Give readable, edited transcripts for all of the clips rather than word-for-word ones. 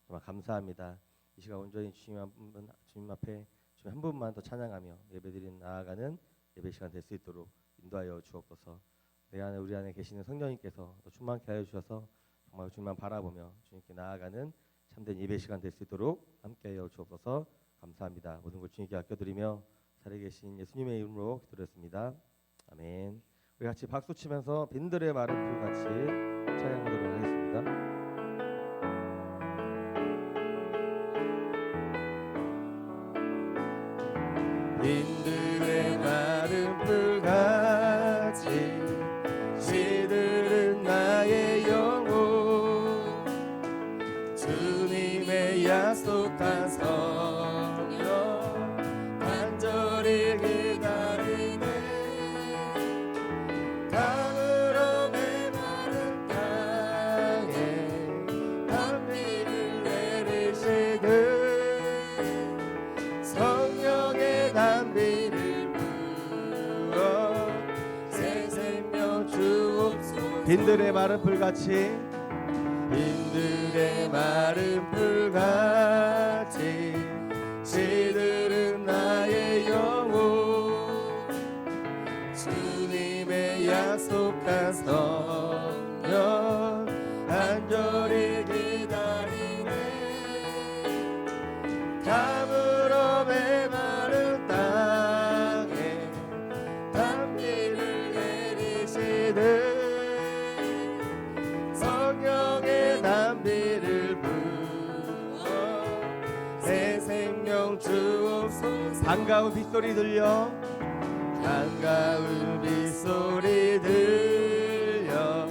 정말 감사합니다. 이 시간 온전히 주님 앞에 주님 한 분만 더 찬양하며 예배드리는 나아가는 예배 시간 될 수 있도록 인도하여 주옵소서. 내 안에 우리 안에 계시는 성령님께서 더 충만케 하여 주셔서 정말 주님만 바라보며 주님께 나아가는 참된 예배 시간 될 수 있도록 함께하여 주옵소서. 감사합니다. 모든 것 주님께 아껴드리며 살아계신 예수님의 이름으로 기도드렸습니다. 아멘. 우리 같이 박수 치면서 빈들의 마른 풀 같이 찬양하도록 하겠습니다. 빈들의 마른 풀 같이 시들은 나의 영혼 주님의 약속한 성령 간절히 기다리네 강으로 메마른 땅에 단비를 내리시듯 성령의 단비를 부어 새 생명 주옵소서. 빈들의 마른 풀같이 빈들의 마른 풀같이 시들은 나의 영혼 주님의 약속한 성령 간절히 기다리네 감으로 메마른 땅에 단비를 내리시듯 성령의 단비를 부어 새 생명 주옵소서. 반가운 빗소리 들려 반가운 빗소리 들려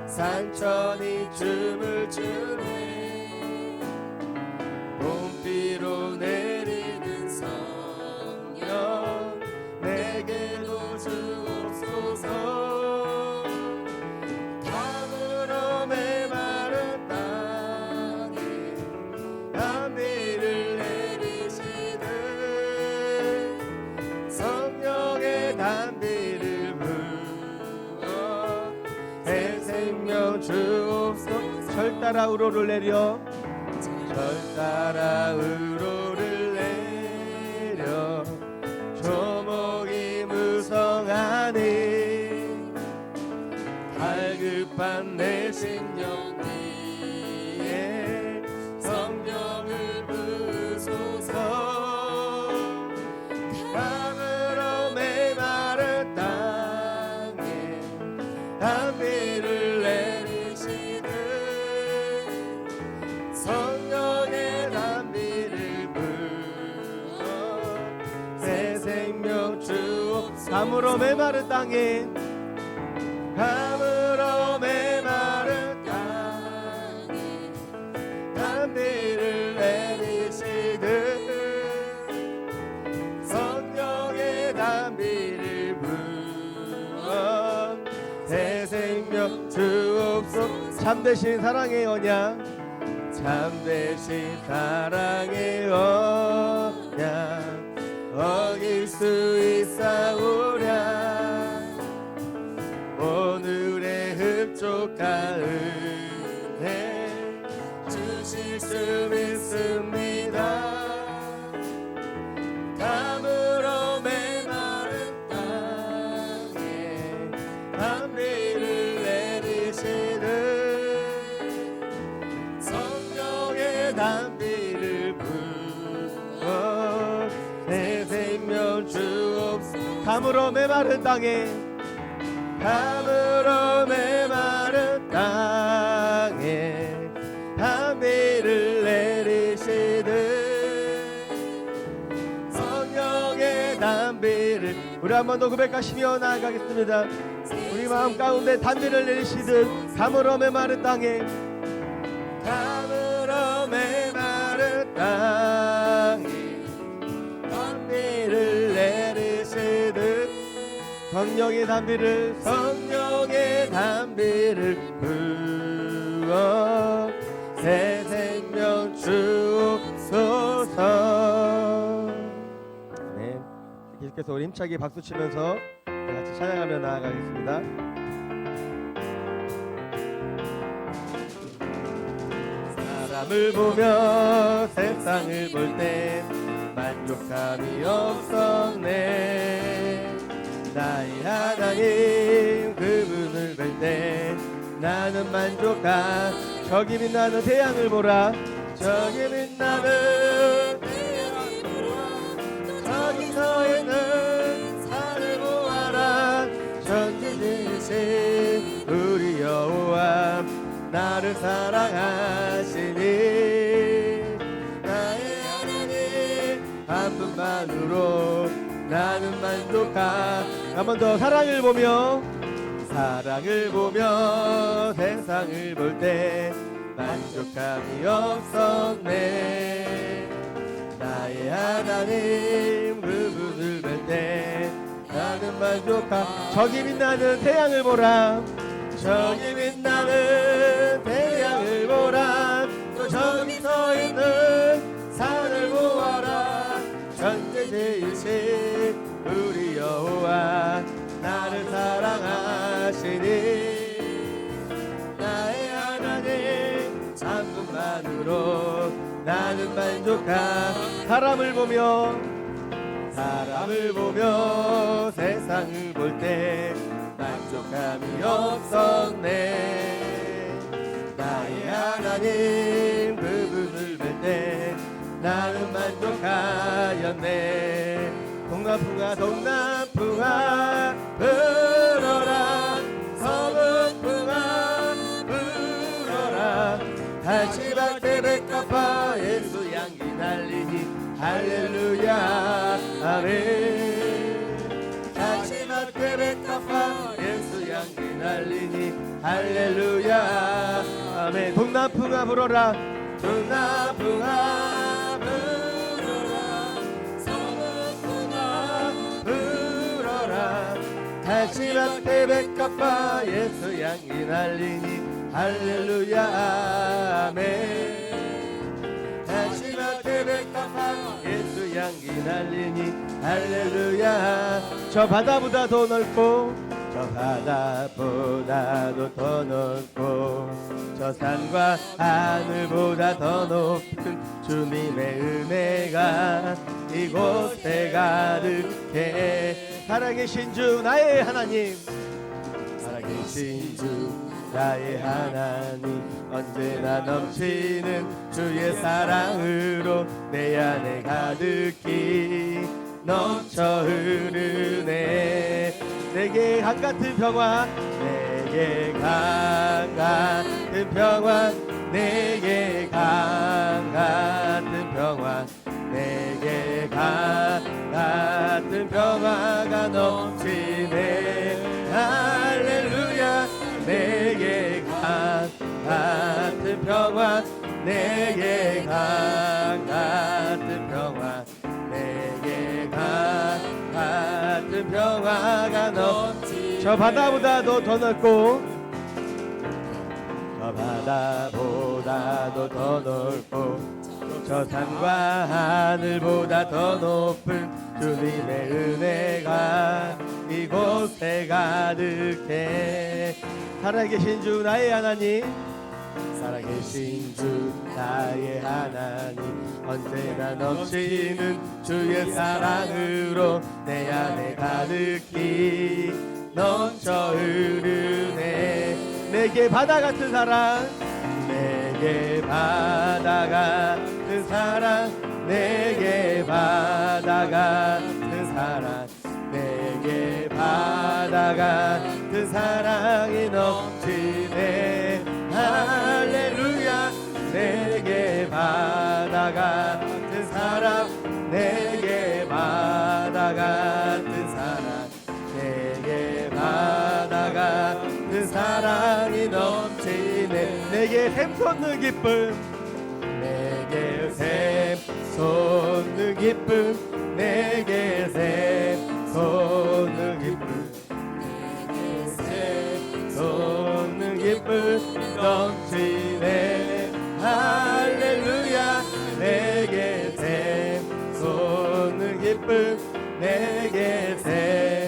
산천이 춤을 추네 봄비로 내리는 성령 내게도 주옵소서 강으로 메마른 땅에 단비를 내리시듯 성령의 단비를 부어 새 생명 주옵소서. 절 따라 우로를 내려 절 따라 우로를 내려 조목이 무성하니 갈급한 내 심령 위에 성령을 부소서 강으로 메마른 땅에 단비를 내리시듯 성령의 단비를 부어 새 생명 주옵소서. 감으로 메마른 땅에 감으로 메마른 땅에 단비를 내리시듯 성령의 단비를 부어 새 생명 주옵소서. 참되신 사랑의 언약 참되신 사랑의 언약 어길 수 있사오랴 오늘의 흡족한 은혜 주실 수 있습니다 감으로 메마른 땅에 단비를 내리시듯 성령의 단비를 부어 새 생명 주옵소서. 감으로 메마른 땅에 감으로 메마른 땅에 단비를 내리시듯 성령의 단비를 우리 한 번 더 고백하시며 나아가겠습니다. 우리 마음 가운데 단비를 내리시듯 감으로 메마른 땅에 감으로 메마른 땅에 단비를 내리시듯 성령의 단비를 부어 새 생명 주옵소서. 네, 계속해서 우리 힘차게 박수 치면서 같이 찬양하며 나아가겠습니다. 사람을 보며 세상을 볼 땐 만족감이 없었네. 나의 하나님 그분을 뵐 때 나는 만족한. 저기 빛나는 태양을 보라. 저기 빛나는 태양을 보라. 저기서에는 산을 보아라. 전지지신 우리 여호와 나를 사랑하시니. 나의 하나님 한 분만으로 나는 만족한. 한 번 더. 사랑을 보며 세상을 볼 때 만족감이 없었네. 나의 하나님 그분을 뵐 때 나는 만족한. 저기 빛나는 태양을 보라. 저기 빛나는 태양을 보라. 또 저기서 있는 산을 보아라. 전지지으신 우리 여호와 나를 사랑하시니. 나의 하나님 한 분만으로 나는 만족한. 사람을 보며 세상을 볼 때 만족감이 없었네. 나의 하나님 그분을 뵐 때 나는 만족하였네. 동남풍아 동남풍아 불어라. 서북풍아 불어라. 다시밭에 백합화 예수 향기 날리니 할렐루야 아멘. 다시밭에 백합화 예수 향기 날리니 할렐루야 아멘. 동남풍아 불어라. 동남풍아 다시밭에 백합화 예수 향기 날리니 할렐루야 아멘. 다시밭에 백합화 예수 향기 날리니 할렐루야. 저 바다보다 더 넓고 저 바다보다도 더 넓고 저 산과 하늘보다 더 높은 주님의 은혜가 이곳에 가득해. 살아계신 주 나의 하나님, 살아계신 주 나의 하나님, 언제나 넘치는 주의 사랑으로 내 안에 가득히 넘쳐 흐르네. 내게 한같은 평화, 내게 강같은 평화, 내게 강같은 평화, 내게 강같은 평화가 넘치네. 할렐루야. 내게 강같은 평화, 내게 강같은 평화, 내게 강같은 평화가 넘치네. 저 바다보다도 더 넓고 저 바다보다도 더 넓고 저 산과 하늘보다 더 높은 주님의 은혜가 이곳에 가득해. 살아계신 주 나의 하나님, 살아계신 주 나의 하나님, 언제나 넘치는 주의 사랑으로 내 안에 가득히 넘쳐 흐르네. 내게 바다 같은 사랑, 내게 바다 같은 사랑, 내게 바다 같은 사랑, 내게 바다 같은 사랑이 넘치네. 할렐루야. 내게 바다 같은 사랑, 내게 바다 같은 사랑, 내게 바다 같은 사랑이 넘치네. 내게 샘솟는 기쁨, 내게 샘솟는 기쁨, 내게 샘솟는 기쁨, 내게 샘솟는 기쁨 넘치네. 할렐루야. 내게 샘솟는 기쁨, 내게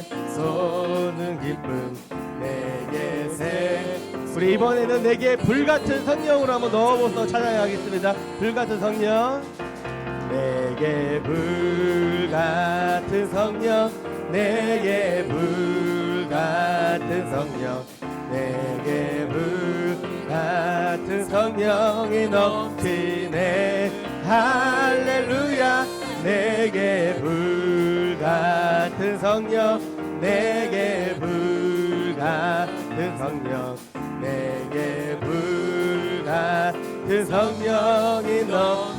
샘솟는 기쁨, 내게 샘. 우리 우리 이번에는 내게 불같은 성령으로 한번 넣어보서 찬양하겠습니다. 불같은 성령, 내게 불같은 성령, 내게 불같은 성령, 내게 불같은 성령이 넘치네. 할렐루야. 내게 불같은 성령, 내게 불같은 성령, 내게 불같은 성령이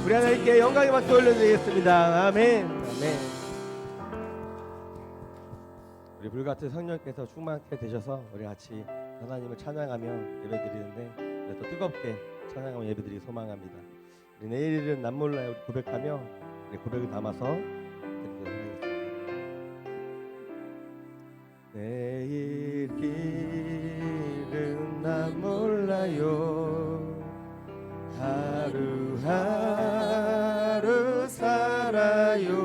우리 하나님께 영광의 박수 올려드리겠습니다. 아멘. 아멘. 우리 불같은 성령께서 충만하게 되셔서 우리 같이 하나님을 찬양하며 예배드리는데 또 뜨겁게 찬양하며 예배드리기 소망합니다. 우리 내일은 남몰라요 고백하며 우리 고백을 담아서 드리도록 하겠습니다. 내일 길은 난 몰라요. 하루하루 살아요.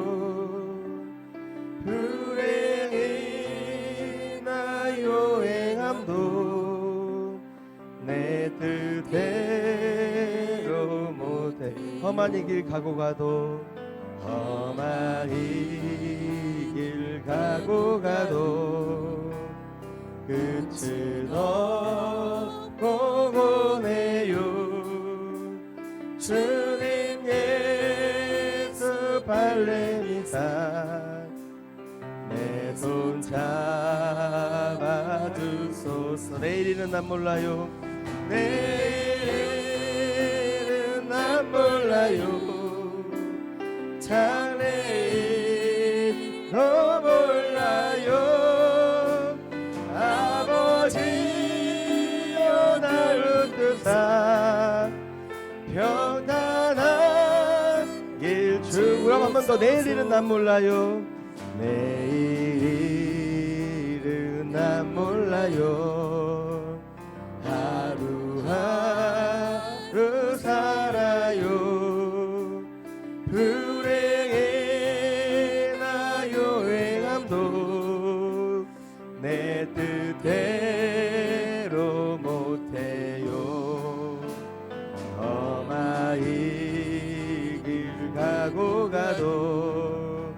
불행이나 요행함도 내 뜻대로 못해. 험한 이 길 가고 가도, 험한 이 길 가고 가도 끝은 없고 오네요. 주님 예수 발레미사 내 손 잡아주소서. 내일은 난 몰라요. 내일은 난 몰라요. 장래일도 몰라요. 아버지여 나를 뜻하 평안한 길 주. 그럼 한 번 더. 내일은 난 몰라요. 내일은 난 몰라요. 하루하루 살아요. 불행이나 요행함도 내 뜻대로 못해요. 험한 이 길 가고 가도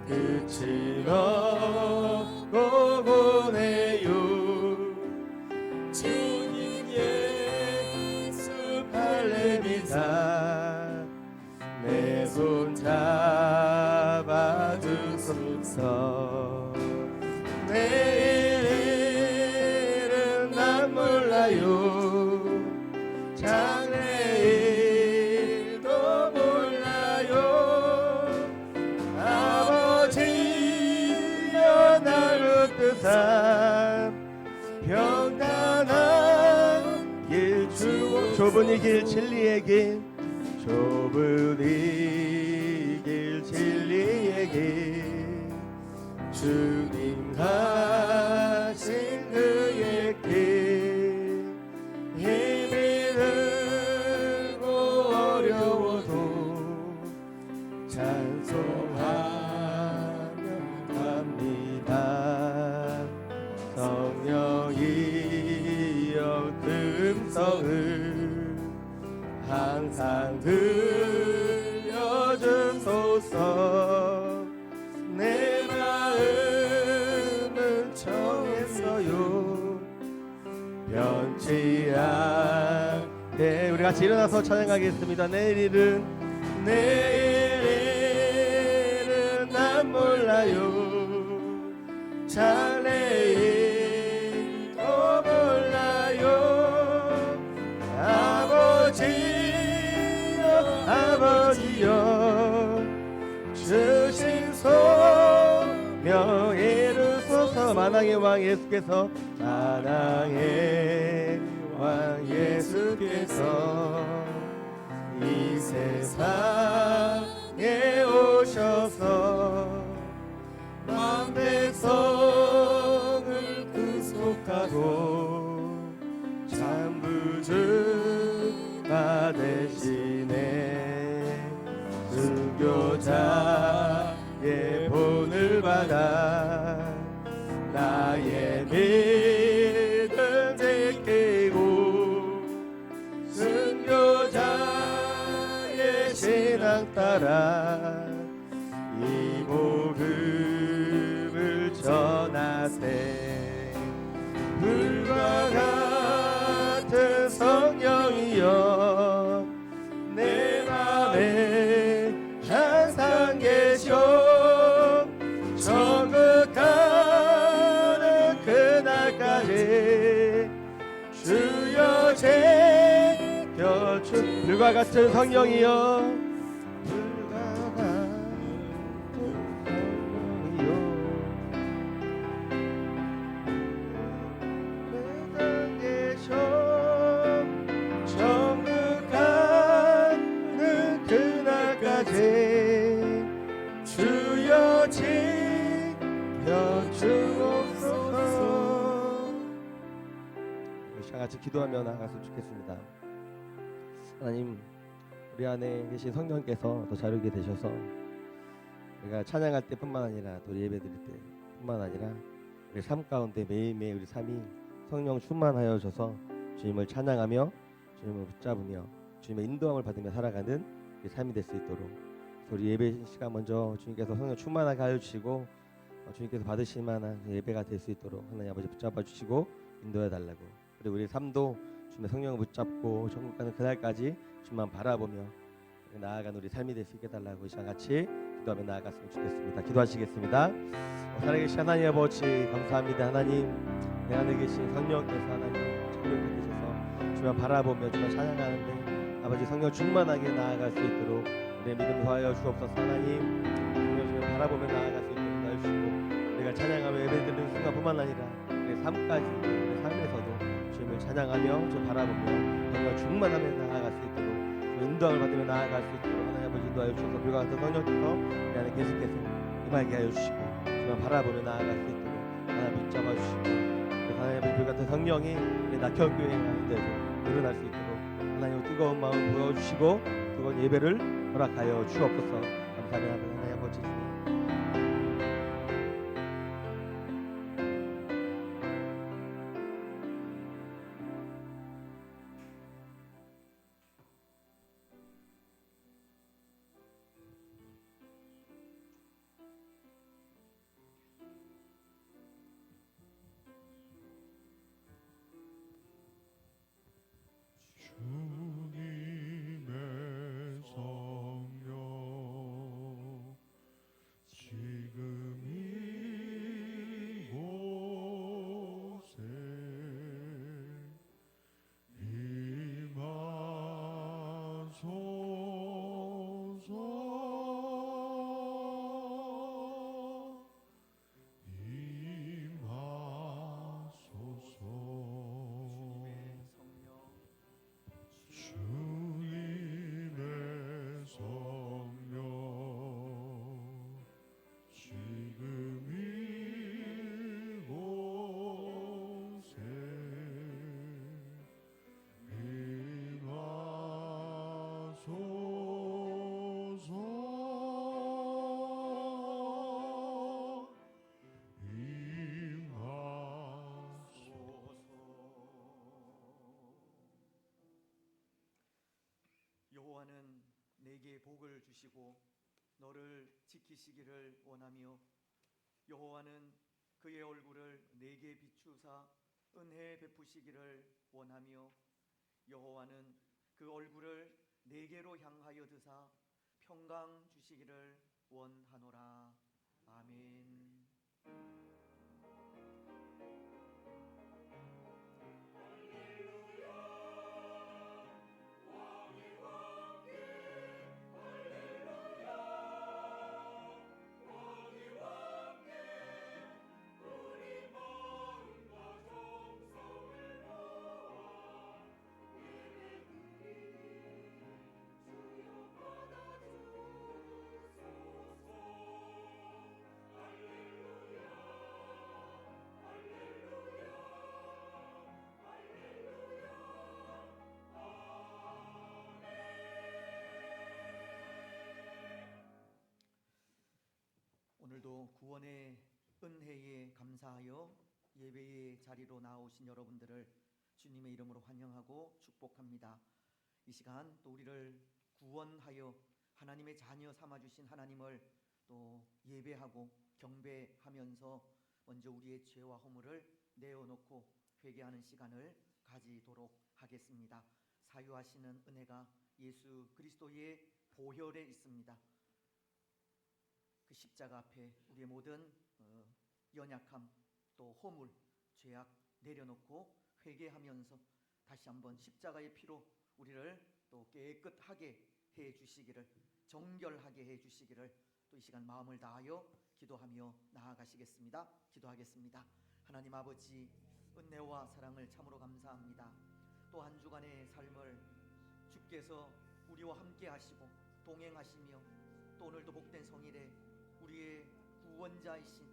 끝은 없고 오네요. 주님 예수 발레미사 내 손 잡아주소서. 내일은 난 몰라요. 장래일도 몰라요. 아버지여 나를 뜻하 평안한 길 주. 좁은 이 길 진리의 길, 좁은 이 길 진리의 길, 주님 하신 그의 길. 힘이 들고 어려워도 찬송하며 갑니다. 성령이여 음성을 항상 들려주소서. 내 마음은 정했어요. 변치 않게. 우리 같이 일어나서 찬양하겠습니다. 내일은 난 몰라요. 장래일도 몰라요. 아버지여 주신 소명 이루소서. 만왕의 왕 예수께서, 만왕의 왕 예수께서 이 세상에 오셔서 만 백성을 구속하고 참부주가 되시네. 순교자의 본을 받아 나의 믿음 지키고 나의 신앙 따라 이 복음을 전하세. 불과 같은 성령이여 내 맘에 항상 계셔. 천국가는 그날까지 주여 제겨주. 불과 같은 성령이여 주여 지켜주옵소서. 우리 같이 기도하며 나아갔으면 좋겠습니다. 하나님, 우리 안에 계신 성령께서 더 자르게 되셔서 우리가 찬양할 때뿐만 아니라 또 예배 드릴 때뿐만 아니라 우리 삶 가운데 매일매일 우리 삶이 성령 충만하여 져서 주님을 찬양하며 주님을 붙잡으며 주님의 인도함을 받으며 살아가는 우리 삶이 될 수 있도록 우리 예배 시간 먼저 주님께서 성령 충만하게 하여 주시고 주님께서 받으실 만한 예배가 될 수 있도록 하나님 아버지 붙잡아 주시고 인도해 달라고. 그리고 우리 삶도 주님의 성령을 붙잡고 천국 가는 그날까지 주님만 바라보며 나아가는 우리 삶이 될 수 있게 달라고 이 시간 같이 기도하며 나아갔으면 좋겠습니다. 기도하시겠습니다. 살아계신 하나님 아버지 감사합니다. 하나님, 내 안에 계신 성령께서 하나님 천국에 계셔서 주님만 바라보며 주님만 찬양하는데 아버지 성령 충만하게 나아갈 수 있도록 우리의 믿음 더하여 주옵소서. 하나님, 주님을 바라보며 나아갈 수 있도록 도와주시고 우리가 찬양하며 예배드리는 순간뿐만 아니라 우리의 삶까지 우리의 삶에서도 주님을 찬양하며 주 바라보며 정말 충만하며 나아갈 수 있도록 인도함을 받으며 나아갈 수 있도록 하나님 아버지 인도하여 주셔서 불과 같은 성령께서 우리 안에 계속해서 임하게 하여 주시고 주님을 바라보며 나아갈 수 있도록 하나님 붙잡아 주시고 하나님 아버지 불과 같은 성령이 우리 낙현교회 가운데서 일어날 수 있도록 하나님 뜨거운 마음 보여주시고 뜨거운 예배를 허락하여 주옵소서. 감사합니다. 하나님 아버지 주님. 여호와는 내게 복을 주시고 너를 지키시기를 원하며 여호와는 그의 얼굴을 내게 비추사 은혜 베푸시기를 원하며 여호와는 그 얼굴을 내게로 향하여 드사 평강 주시기를 원하노라. 아멘. 오늘도 구원의 은혜에 감사하여 예배의 자리로 나오신 여러분들을 주님의 이름으로 환영하고 축복합니다. 이 시간 또 우리를 구원하여 하나님의 자녀 삼아주신 하나님을 또 예배하고 경배하면서 먼저 우리의 죄와 허물을 내어놓고 회개하는 시간을 가지도록 하겠습니다. 사유하시는 은혜가 예수 그리스도의 보혈에 있습니다. 그 십자가 앞에 우리의 모든 연약함 또 허물 죄악 내려놓고 회개하면서 다시 한번 십자가의 피로 우리를 또 깨끗하게 해 주시기를, 정결하게 해 주시기를 또 이 시간 마음을 다하여 기도하며 나아가시겠습니다. 기도하겠습니다. 하나님 아버지, 은혜와 사랑을 참으로 감사합니다. 또 한 주간의 삶을 주께서 우리와 함께 하시고 동행하시며 또 오늘도 복된 성일에 우리의 구원자이신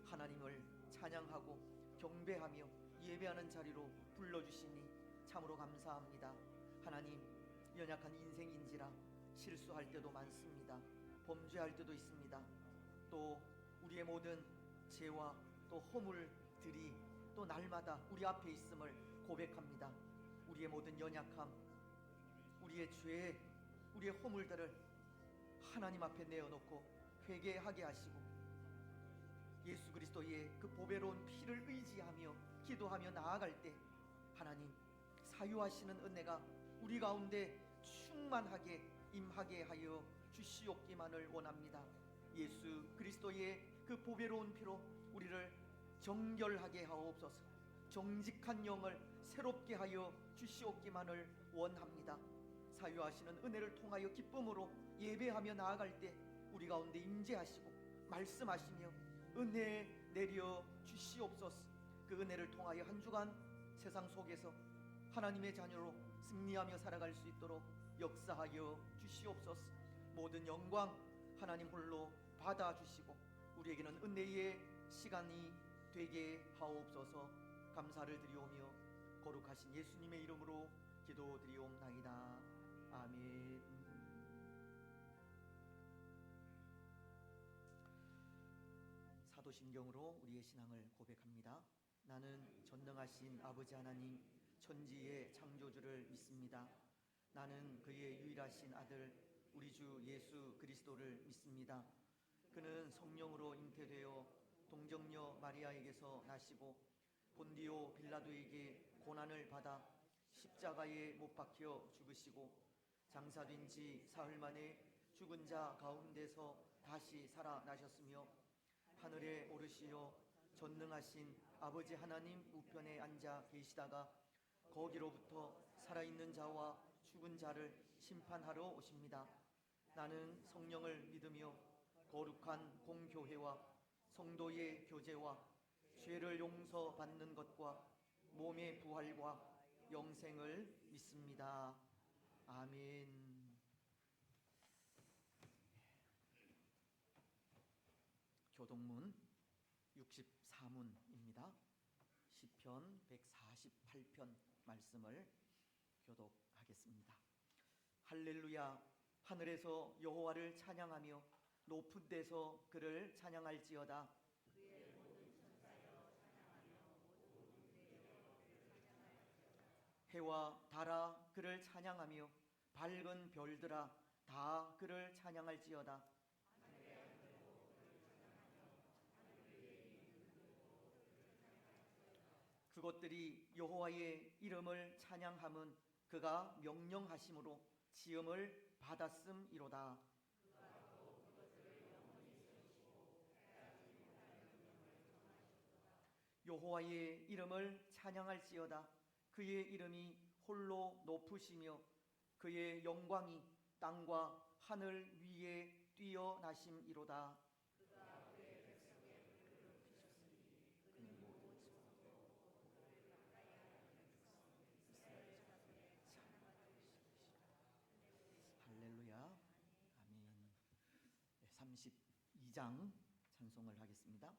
하나님을 찬양하고 경배하며 예배하는 자리로 불러주시니 참으로 감사합니다. 하나님, 연약한 인생인지라 실수할 때도 많습니다. 범죄할 때도 있습니다. 또 우리의 모든 죄와 또 허물들이 또 날마다 우리 앞에 있음을 고백합니다. 우리의 모든 연약함, 우리의 죄, 우리의 허물들을 하나님 앞에 내어놓고 회개하게 하시고 예수 그리스도의 그 보배로운 피를 의지하며 기도하며 나아갈 때 하나님 사유하시는 은혜가 우리 가운데 충만하게 임하게 하여 주시옵기만을 원합니다. 예수 그리스도의 그 보배로운 피로 우리를 정결하게 하옵소서. 정직한 영을 새롭게 하여 주시옵기만을 원합니다. 사유하시는 은혜를 통하여 기쁨으로 예배하며 나아갈 때 우리 가운데 임재하시고 말씀하시며 은혜 내려 주시옵소서. 그 은혜를 통하여 한 주간 세상 속에서 하나님의 자녀로 승리하며 살아갈 수 있도록 역사하여 주시옵소서. 모든 영광 하나님 홀로 받아주시고 우리에게는 은혜의 시간이 되게 하옵소서. 감사를 드리오며 거룩하신 예수님의 이름으로 기도드리옵나이다. 아멘. 사도신경으로 우리의 신앙을 고백합니다. 나는 전능하신 아버지 하나님 천지의 창조주를 믿습니다. 나는 그의 유일하신 아들 우리 주 예수 그리스도를 믿습니다. 그는 성령으로 잉태되어 동정녀 마리아에게서 나시고 본디오 빌라도에게 고난을 받아 십자가에 못 박혀 죽으시고 장사된 지 사흘 만에 죽은 자 가운데서 다시 살아나셨으며 하늘에 오르시어 전능하신 아버지 하나님 우편에 앉아 계시다가 거기로부터 살아있는 자와 죽은 자를 심판하러 오십니다. 나는 성령을 믿으며 거룩한 공교회와 성도의 교제와 죄를 용서받는 것과 몸의 부활과 영생을 믿습니다. 아멘. 교동문 64문입니다. 시편 148편 말씀을 교독하겠습니다. 할렐루야. 하늘에서 여호와를 찬양하며 높은 데서 그를 찬양할지어다. 해와 달아 그를 찬양하며 밝은 별들아 다 그를 찬양할지어다. 그것들이 여호와의 이름을 찬양함은 그가 명령하심으로 지음을 받았음이로다. 여호와의 이름을 찬양할지어다. 그의 이름이 홀로 높으시며 그의 영광이 땅과 하늘 위에 뛰어나심이로다. 할렐루야. 아멘. 32장 찬송을 하겠습니다.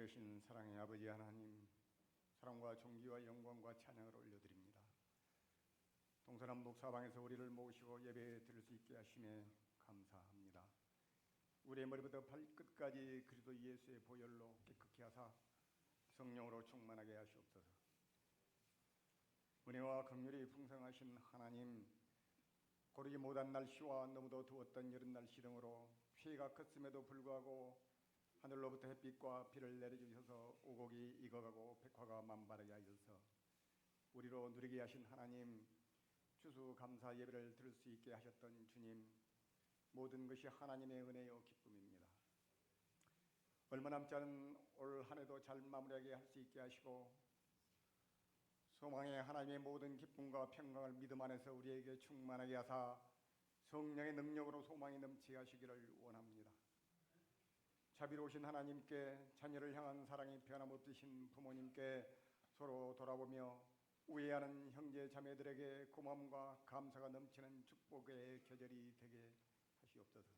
살아계신 사랑의 아버지 하나님, 사랑과 존귀와 영광과 찬양을 올려드립니다. 동서남북 사방에서 우리를 모시고 예배 드릴 수 있게 하심에 감사합니다. 우리의 머리부터 발끝까지 그리스도 예수의 보혈로 깨끗게 하사 성령으로 충만하게 하시옵소서. 은혜와 긍휼이 풍성하신 하나님, 고르지 못한 날씨와 너무도 더웠던 여름 날씨 등으로 피해가 컸음에도 불구하고 하늘로부터 햇빛과 비를 내려주셔서 오곡이 익어가고 백화가 만발하게 하셔서 우리로 누리게 하신 하나님, 추수감사 예배를 드릴 수 있게 하셨던 주님, 모든 것이 하나님의 은혜요 기쁨입니다. 얼마 남지 않은 올 한 해도 잘 마무리하게 할 수 있게 하시고 소망의 하나님의 모든 기쁨과 평강을 믿음 안에서 우리에게 충만하게 하사 성령의 능력으로 소망이 넘치게 하시기를 원합니다. 자비로우신 하나님께, 자녀를 향한 사랑이 변함없으신 부모님께 서로 돌아보며 우애하는 형제 자매들에게 고마움과 감사가 넘치는 축복의 계절이 되게 하시옵소서.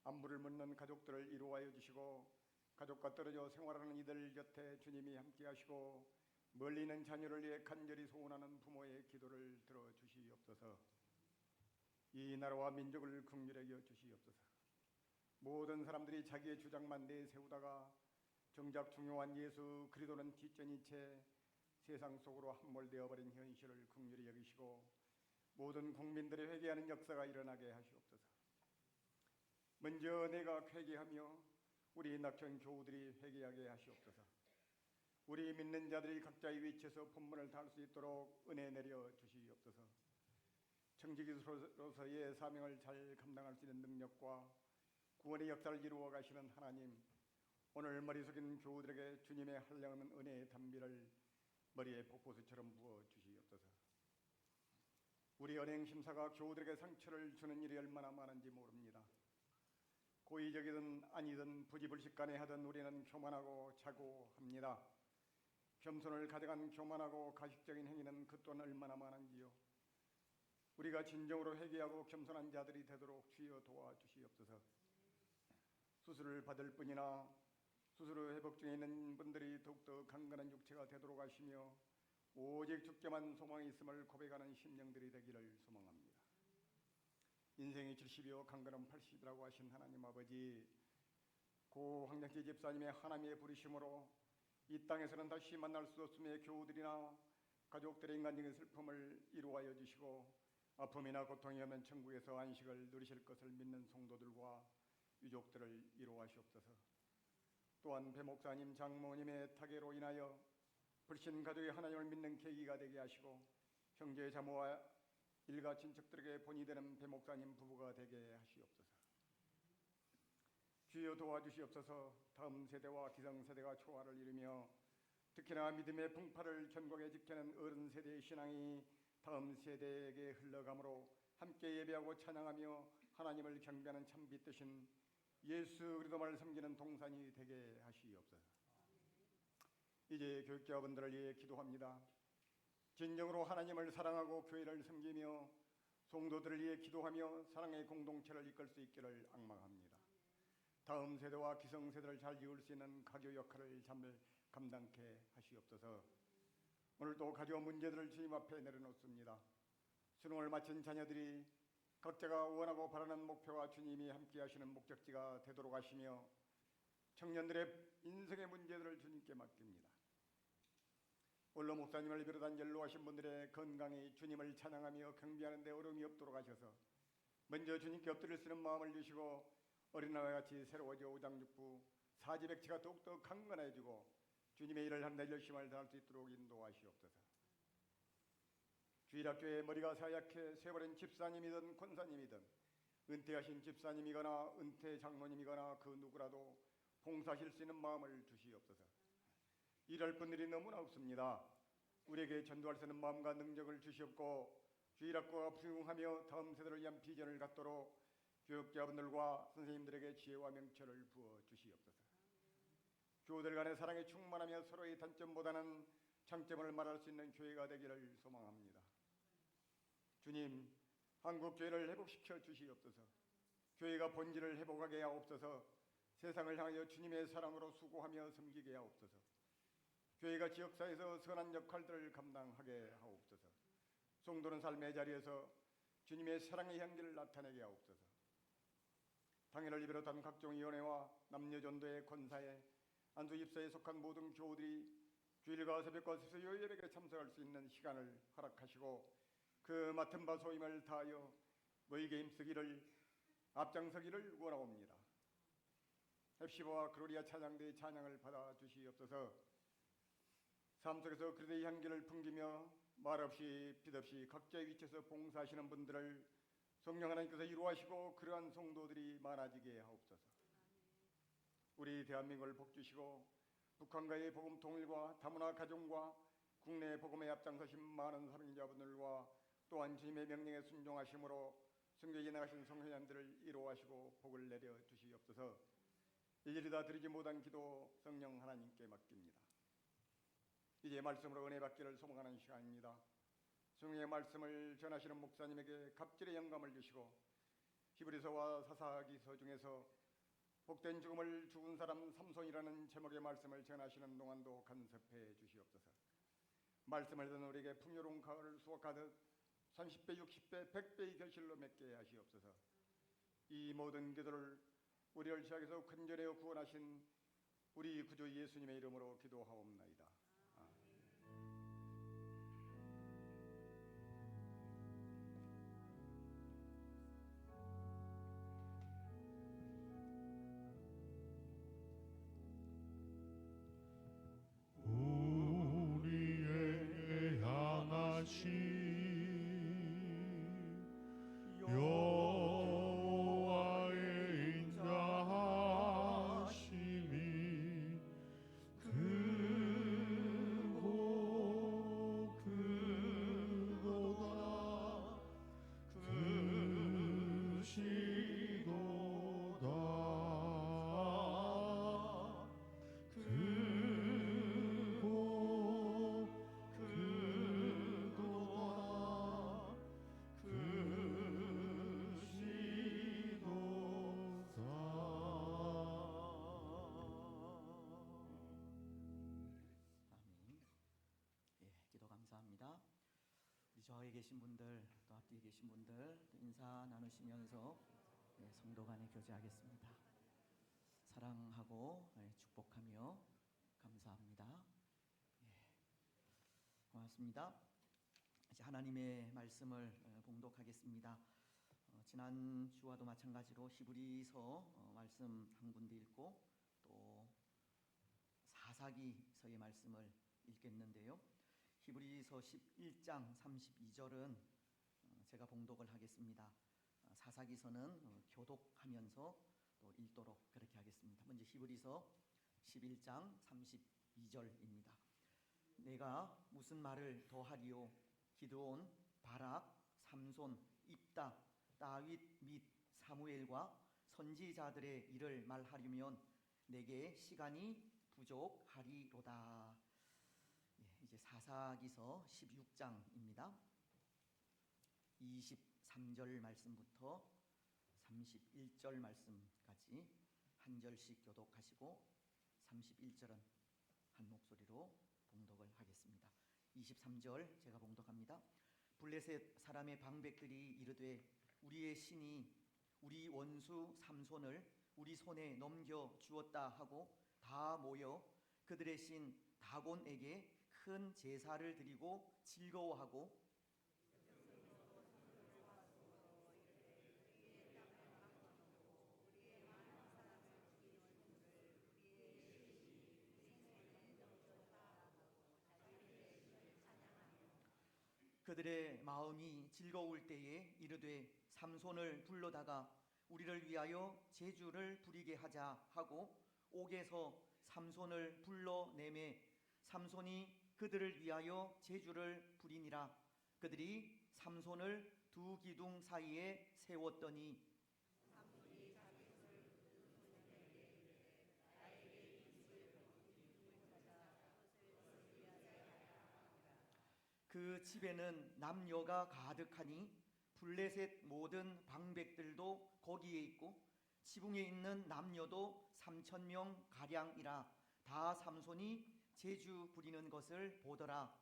안부를 묻는 가족들을 이루하여 주시고 가족과 떨어져 생활하는 이들 곁에 주님이 함께 하시고 멀리 있는 자녀를 위해 간절히 소원하는 부모의 기도를 들어주시옵소서. 이 나라와 민족을 긍휼히 여겨 주시옵소서. 모든 사람들이 자기의 주장만 내세우다가 정작 중요한 예수 그리스도는 뒷전인 채 세상 속으로 함몰되어 버린 현실을 긍휼히 여기시고 모든 국민들의 회개하는 역사가 일어나게 하시옵소서. 먼저 내가 회개하며 우리 낙천 교우들이 회개하게 하시옵소서. 우리 믿는 자들이 각자의 위치에서 본분을 다할 수 있도록 은혜 내려 주시옵소서. 청지기로서의 사명을 잘 감당할 수 있는 능력과 구원의 역사를 이루어 가시는 하나님, 오늘 머리 숙인 교우들에게 주님의 한량없는 은혜의 단비를 머리에 폭포수처럼 부어 주시옵소서. 우리 언행 심사가 교우들에게 상처를 주는 일이 얼마나 많은지 모릅니다. 고의적이든 아니든 부지불식간에 하든 우리는 교만하고 자고합니다. 겸손을 가져간 교만하고 가식적인 행위는 그 또한 얼마나 많은지요. 우리가 진정으로 회개하고 겸손한 자들이 되도록 주여 도와주시옵소서. 수술을 받을 뿐이나 수술 후 회복 중에 있는 분들이 더욱더 강건한 육체가 되도록 하시며 오직 주께만 소망이 있음을 고백하는 심령들이 되기를 소망합니다. 인생이 70이요 강건은 80이라고 하신 하나님 아버지, 고 황장치 집사님의 하나님의 부르심으로 이 땅에서는 다시 만날 수 없음의 교우들이나 가족들의 인간적인 슬픔을 이루하여 주시고 아픔이나 고통이 오면 천국에서 안식을 누리실 것을 믿는 성도들과 유족들을 이루하시옵소서. 또한 배 목사님, 장모님의 타계로 인하여 불신 가족이 하나님을 믿는 계기가 되게 하시고 형제 자모와 일가 친척들에게 본이 되는 배 목사님 부부가 되게 하시옵소서. 주여 도와주시옵소서. 다음 세대와 기성세대가 초화를 이루며 특히나 믿음의 풍파를 견고하게 지켜낸 어른 세대의 신앙이 다음 세대에게 흘러가므로 함께 예배하고 찬양하며 하나님을 경배하는 참 빛되신 예수 그리스도만을 섬기는 동산이 되게 하시옵소서. 이제 교육자분들을 위해 기도합니다. 진정으로 하나님을 사랑하고 교회를 섬기며 성도들을 위해 기도하며 사랑의 공동체를 이끌 수 있기를 앙망합니다. 다음 세대와 기성세대를 잘 이을 수 있는 가교 역할을 잘 감당케 하시옵소서. 오늘도 가져온 문제들을 주님 앞에 내려놓습니다. 수능을 마친 자녀들이 각자가 원하고 바라는 목표와 주님이 함께 하시는 목적지가 되도록 하시며 청년들의 인생의 문제들을 주님께 맡깁니다. 원로 목사님을 비롯한 연로하신 분들의 건강이 주님을 찬양하며 경배하는 데 어려움이 없도록 하셔서 먼저 주님께 엎드릴 수 있는 마음을 주시고 어린아이와 같이 새로워져 오장육부 사지백치가 더욱더 강건해지고 주님의 일을 하는 데 열심을 다할 수 있도록 인도하시옵소서. 주일학교에 머리가 사약해 세버린 집사님이든 권사님이든 은퇴하신 집사님이거나 은퇴 장로님이거나 그 누구라도 봉사하실 수 있는 마음을 주시옵소서. 일할 분들이 너무나 없습니다. 우리에게 전도할 수 있는 마음과 능력을 주시옵고 주일학교가 부흥하며 다음 세대를 위한 비전을 갖도록 교육자분들과 선생님들에게 지혜와 명철을 부어 주시옵소서. 교우들 간의 사랑이 충만하며 서로의 단점보다는 장점을 말할 수 있는 교회가 되기를 소망합니다. 주님, 한국 교회를 회복시켜 주시옵소서. 교회가 본질을 회복하게 하옵소서. 세상을 향하여 주님의 사랑으로 수고하며 섬기게 하옵소서. 교회가 지역사회에서 선한 역할들을 감당하게 하옵소서. 성도는 삶의 자리에서 주님의 사랑의 향기를 나타내게 하옵소서. 당회를 비롯한 각종 위원회와 남녀전도회, 권사회, 안수집사에 속한 모든 교우들이 주일과 새벽과 수요 예배에 참석할 수 있는 시간을 허락하시고 그 맡은 바 소임을 다하여 너희에게 힘쓰기를 앞장서기를 원하옵니다. 헵시바와 글로리아 찬양대의 찬양을 받아 주시옵소서. 삶 속에서 그리스도의 향기를 풍기며 말없이 빛없이 각자의 위치에서 봉사하시는 분들을 성령 하나님께서 이루하시고 그러한 성도들이 많아지게 하옵소서. 우리 대한민국을 복주시고 북한과의 복음 통일과 다문화 가정과 국내 복음에 앞장서신 많은 사명자분들과 또한 주님의 명령에 순종하심으로 성교에 나가신 성회원들을 이루하시고 복을 내려 주시옵소서. 일일이 다 드리지 못한 기도 성령 하나님께 맡깁니다. 이제 말씀으로 은혜 받기를 소망하는 시간입니다. 성령의 말씀을 전하시는 목사님에게 갑절의 영감을 주시고 히브리서와 사사기서 중에서 복된 죽음을 죽은 사람 삼손이라는 제목의 말씀을 전하시는 동안도 간섭해 주시옵소서. 말씀을 듣는 우리에게 풍요로운 가을을 수확하듯 30배, 60배, 100배의 결실로 맺게 하시옵소서. 이 모든 기도를 우리를 시작해서 근절하여 구원하신 우리 구주 예수님의 이름으로 기도하옵나이다. 우리에게 향하신 여호와의 인자하심이 크고 크도다 크시도다 크고 크도다 아멘. 예, 기도 감사합니다. 우리 저에 계신 분들 또 앞뒤에 계신 분들 또 인사 나누시면서 성도 간에 교제하겠습니다. 사랑하고 축복하며 감사합니다. 고맙습니다. 이제 하나님의 말씀을 봉독하겠습니다. 지난 주와도 마찬가지로 히브리서 말씀 한 군데 읽고 또 사사기서의 말씀을 읽겠는데요. 히브리서 11장 32절은 제가 봉독을 하겠습니다. 사사기서는 교독하면서 또 읽도록 그렇게 하겠습니다. 먼저 히브리서 11장 32절입니다. 내가 무슨 말을 더하리요? 기드온, 바락, 삼손, 입다, 다윗 및 사무엘과 선지자들의 일을 말하려면 내게 시간이 부족하리로다. 이제 사사기서 16장입니다. 23절 말씀부터 31절 말씀까지 한 절씩 교독하시고 31절은 한 목소리로 봉독을 하겠습니다. 23절 제가 봉독합니다. 블레셋 사람의 방백들이 이르되 우리의 신이 우리 원수 삼손을 우리 손에 넘겨 주었다 하고 다 모여 그들의 신 다곤에게 큰 제사를 드리고 즐거워하고 그들의 마음이 즐거울 때에 이르되 삼손을 불러다가 우리를 위하여 제주를 부리게 하자 하고 옥에서 삼손을 불러내매 삼손이 그들을 위하여 제주를 부리니라. 그들이 삼손을 두 기둥 사이에 세웠더니 그 집에는 남녀가 가득하니 블레셋 모든 방백들도 거기에 있고 지붕에 있는 남녀도 3,000명 가량이라 다 삼손이 제주 부리는 것을 보더라.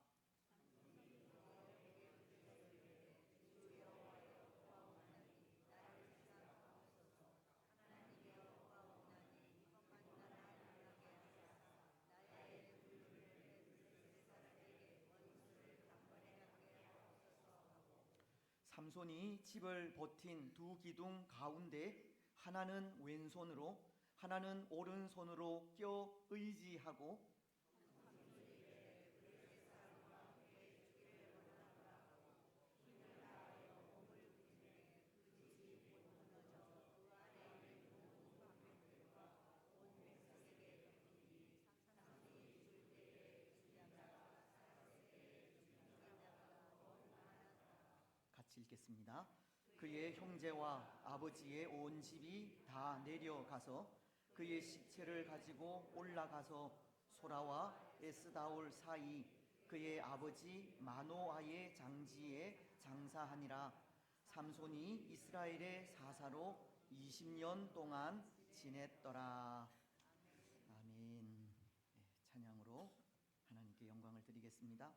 삼손이 집을 버틴 두 기둥 가운데 하나는 왼손으로 하나는 오른손으로 껴 의지하고 같이 읽겠습니다. 그의 형제와 아버지의 온 집이 다 내려가서 그의 시체를 가지고 올라가서 소라와 에스다올 사이 그의 아버지 마노아의 장지에 장사하니라. 삼손이 이스라엘의 사사로 20년 동안 지냈더라. 아멘. 찬양으로 하나님께 영광을 드리겠습니다.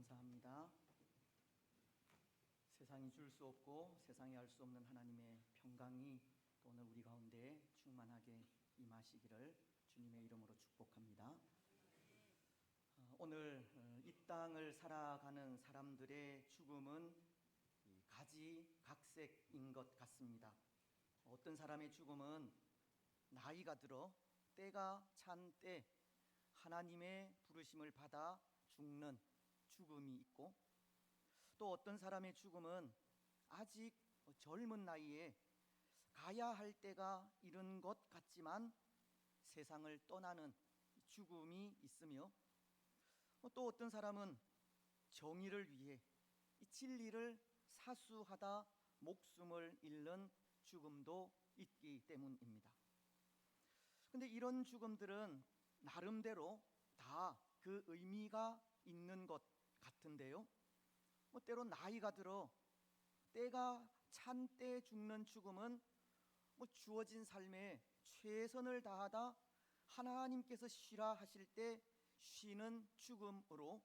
감사합니다. 세상이 줄 수 없고 세상이 알 수 없는 하나님의 평강이 또 오늘 우리 가운데 충만하게 임하시기를 주님의 이름으로 축복합니다. 오늘 이 땅을 살아가는 사람들의 죽음은 가지각색인 것 같습니다. 어떤 사람의 죽음은 나이가 들어 때가 찬 때 하나님의 부르심을 받아 죽는 죽음이 있고, 또 어떤 사람의 죽음은 아직 젊은 나이에 가야 할 때가 이른 것 같지만 세상을 떠나는 죽음이 있으며, 또 어떤 사람은 정의를 위해 이 진리를 사수하다 목숨을 잃는 죽음도 있기 때문입니다. 근데 이런 죽음들은 나름대로 다 그 의미가 있는 것 같은데요. 때로 나이가 들어 때가 찬 때 죽는 죽음은 주어진 삶에 최선을 다하다 하나님께서 쉬라 하실 때 쉬는 죽음으로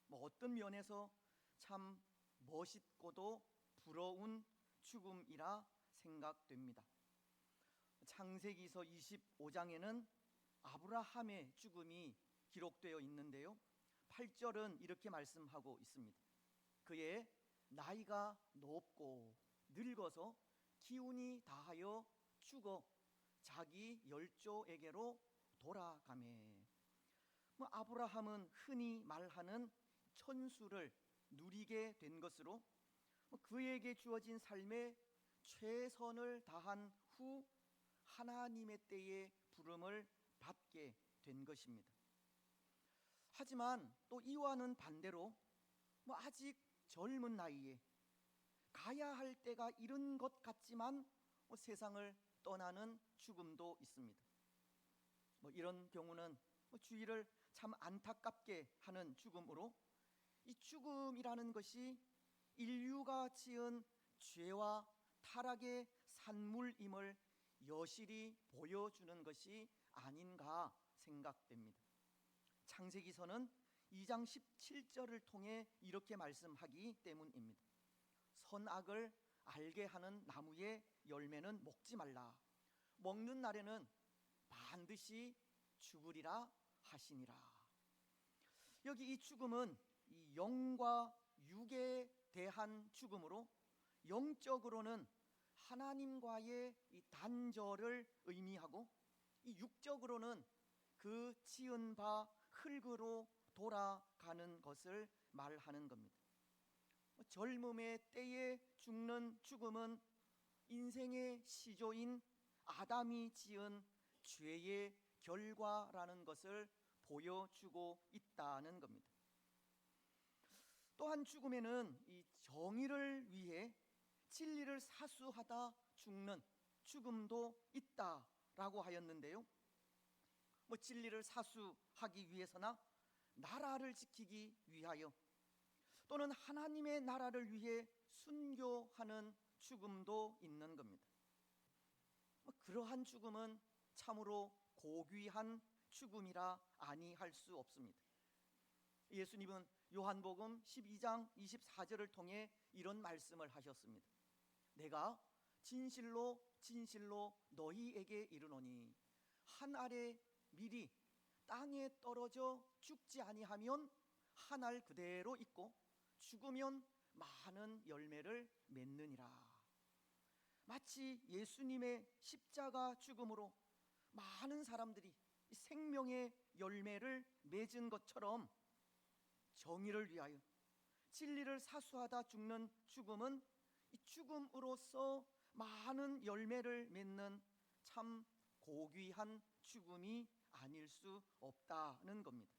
어떤 면에서 참 멋있고도 부러운 죽음이라 생각됩니다. 창세기서 25장에는 아브라함의 죽음이 기록되어 있는데요, 8절은 이렇게 말씀하고 있습니다. 그의 나이가 높고 늙어서 기운이 다하여 죽어 자기 열조에게로 돌아가매. 아브라함은 흔히 말하는 천수를 누리게 된 것으로 그에게 주어진 삶에 최선을 다한 후 하나님의 때에 부름을 받게 된 것입니다. 하지만 또 이와는 반대로 아직 젊은 나이에 가야 할 때가 이른 것 같지만 세상을 떠나는 죽음도 있습니다. 이런 경우는 주위를 참 안타깝게 하는 죽음으로, 이 죽음이라는 것이 인류가 지은 죄와 타락의 산물임을 여실히 보여주는 것이 아닌가 생각됩니다. 창세기서는 2장 17절을 통해 이렇게 말씀하기 때문입니다. 선악을 알게 하는 나무의 열매는 먹지 말라. 먹는 날에는 반드시 죽으리라 하시니라. 여기 이 죽음은 이 영과 육에 대한 죽음으로, 영적으로는 하나님과의 이 단절을 의미하고, 이 육적으로는 그 지은 바 흙으로 돌아가는 것을 말하는 겁니다. 젊음의 때에 죽는 죽음은 인생의 시조인 아담이 지은 죄의 결과라는 것을 보여주고 있다는 겁니다. 또한 죽음에는 이 정의를 위해 진리를 사수하다 죽는 죽음도 있다라고 하였는데요, 진리를 사수하기 위해서나 나라를 지키기 위하여 또는 하나님의 나라를 위해 순교하는 죽음도 있는 겁니다. 그러한 죽음은 참으로 고귀한 죽음이라 아니할 수 없습니다. 예수님은 요한복음 12장 24절을 통해 이런 말씀을 하셨습니다. 내가 진실로 진실로 너희에게 이르노니 한 알의 밀이 땅에 떨어져 죽지 아니하면 한 알 그대로 있고 죽으면 많은 열매를 맺느니라. 마치 예수님의 십자가 죽음으로 많은 사람들이 생명의 열매를 맺은 것처럼 정의를 위하여 진리를 사수하다 죽는 죽음은 이 죽음으로써 많은 열매를 맺는 참 고귀한 죽음이 아닐 수 없다는 겁니다.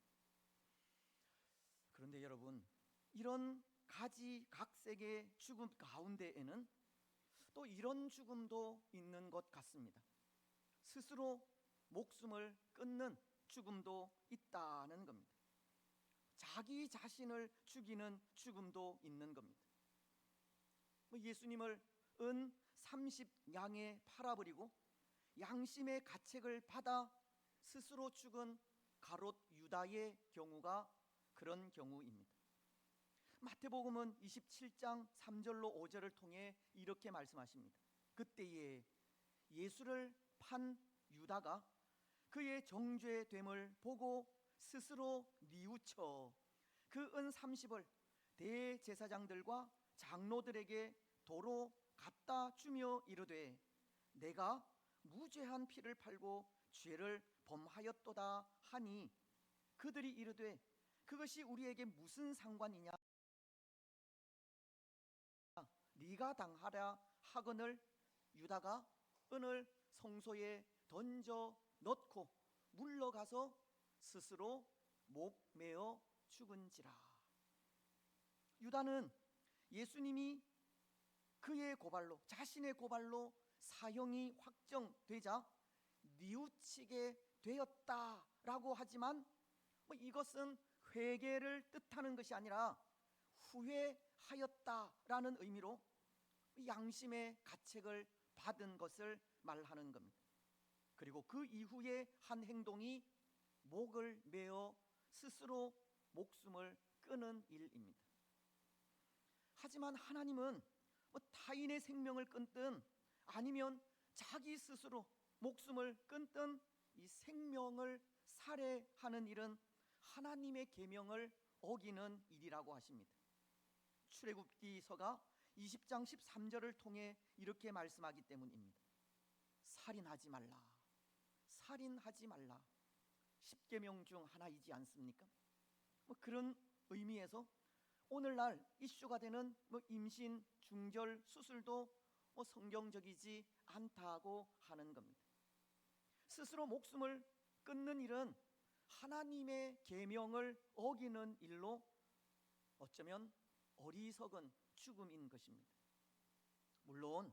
그런데 여러분, 이런 가지각색의 죽음 가운데에는 또 이런 죽음도 있는 것 같습니다. 스스로 목숨을 끊는 죽음도 있다는 겁니다. 자기 자신을 죽이는 죽음도 있는 겁니다. 예수님을 은 30냥에 팔아버리고 양심의 가책을 받아 스스로 죽은 가롯 유다의 경우가 그런 경우입니다. 마태복음은 27장 3절로 5절을 통해 이렇게 말씀하십니다. 그때에 예수를 판 유다가 그의 정죄됨을 보고 스스로 뉘우쳐 그 은 30을 대제사장들과 장로들에게 도로 갖다 주며 이르되 내가 무죄한 피를 팔고 죄를 범하였도다 하니 그들이 이르되 그것이 우리에게 무슨 상관이냐 네가 당하라 하거늘 유다가 은을 성소에 던져 넣고 물러가서 스스로 목 메어 죽은지라. 유다는 예수님이 그의 고발로, 자신의 고발로 사형이 확정되자 뉘우치게 되었다라고 하지만 이것은 회개를 뜻하는 것이 아니라 후회하였다라는 의미로 양심의 가책을 받은 것을 말하는 겁니다. 그리고 그 이후에 한 행동이 목을 메어 스스로 목숨을 끊은 일입니다. 하지만 하나님은 타인의 생명을 끊든 아니면 자기 스스로 목숨을 끊든 이 생명을 살해하는 일은 하나님의 계명을 어기는 일이라고 하십니다. 출애굽기서가 20장 13절을 통해 이렇게 말씀하기 때문입니다. 살인하지 말라. 살인하지 말라. 10계명 중 하나이지 않습니까? 그런 의미에서 오늘날 이슈가 되는 임신, 중절, 수술도 성경적이지 않다고 하는 겁니다. 스스로 목숨을 끊는 일은 하나님의 계명을 어기는 일로 어쩌면 어리석은 죽음인 것입니다. 물론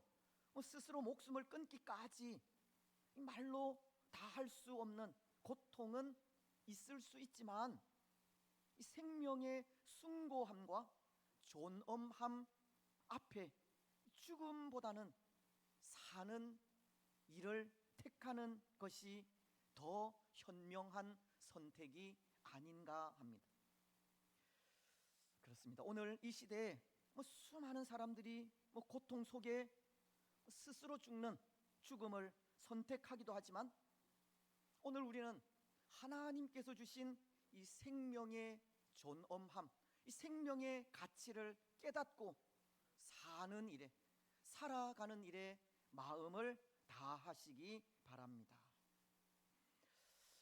스스로 목숨을 끊기까지 말로 다 할 수 없는 고통은 있을 수 있지만 이 생명의 숭고함과 존엄함 앞에 죽음보다는 사는 일을 택하는 것이 더 현명한 선택이 아닌가 합니다. 그렇습니다. 오늘 이 시대에 수많은 사람들이 고통 속에 스스로 죽는 죽음을 선택하기도 하지만 오늘 우리는 하나님께서 주신 이 생명의 존엄함, 이 생명의 가치를 깨닫고 사는 일에, 살아가는 일에 마음을 다하시기 바랍니다.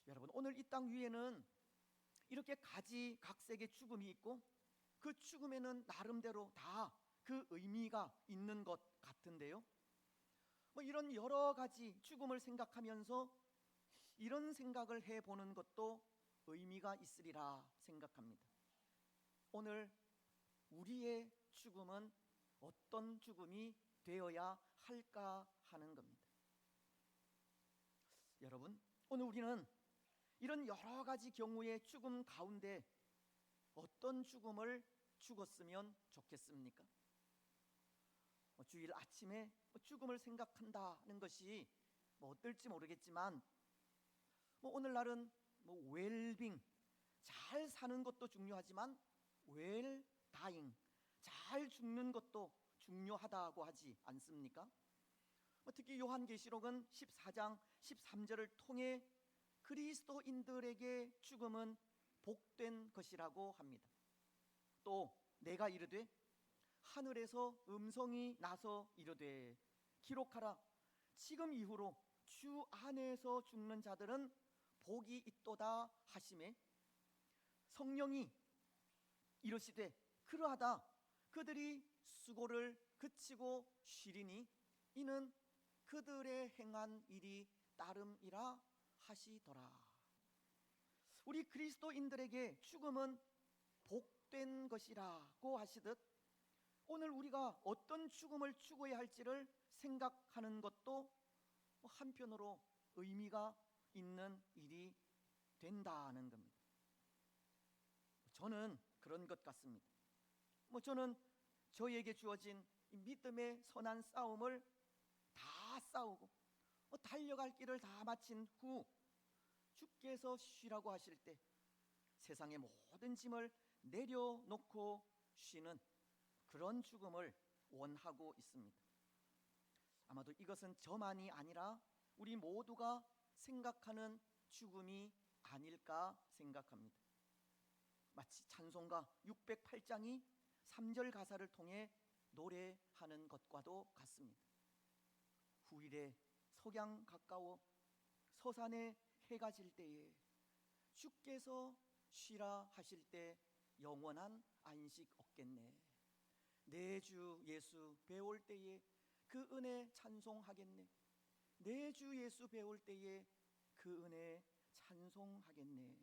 여러분, 오늘 이 땅 위에는 이렇게 가지각색의 죽음이 있고 그 죽음에는 나름대로 다 그 의미가 있는 것 같은데요. 이런 여러 가지 죽음을 생각하면서 이런 생각을 해보는 것도 의미가 있으리라 생각합니다. 오늘 우리의 죽음은 어떤 죽음이 되어야 할까 하는 겁니다. 여러분, 오늘 우리는 이런 여러 가지 경우의 죽음 가운데 어떤 죽음을 죽었으면 좋겠습니까? 주일 아침에 죽음을 생각한다는 것이 어떨지 모르겠지만 오늘날은 웰빙, 잘 사는 것도 중요하지만 웰 다잉, 잘 죽는 것도 중요하다고 하지 않습니까? 특히 요한계시록은 14장 13절을 통해 그리스도인들에게 죽음은 복된 것이라고 합니다. 또 내가 이르되 하늘에서 음성이 나서 이르되 기록하라. 지금 이후로 주 안에서 죽는 자들은 복이 있도다 하시매 성령이 이르시되 그러하다. 그들이 수고를 그치고 쉬리니 이는 그들의 행한 일이 따름이라 하시더라. 우리 그리스도인들에게 죽음은 복된 것이라고 하시듯 오늘 우리가 어떤 죽음을 죽어야 할지를 생각하는 것도 한편으로 의미가 있는 일이 된다는 겁니다. 저는 그런 것 같습니다. 저는 저에게 주어진 믿음의 선한 싸움을 다 싸우고 달려갈 길을 다 마친 후 주께서 쉬라고 하실 때 세상의 모든 짐을 내려놓고 쉬는 그런 죽음을 원하고 있습니다. 아마도 이것은 저만이 아니라 우리 모두가 생각하는 죽음이 아닐까 생각합니다. 마치 찬송가 608장이 3절 가사를 통해 노래하는 것과도 같습니다. 후일에 석양 가까워 서산에 해가 질 때에 주께서 쉬라 하실 때 영원한 안식 얻겠네. 내 주 예수 배울 때에 그 은혜 찬송하겠네. 내 주 예수 배울 때에 그 은혜 찬송하겠네.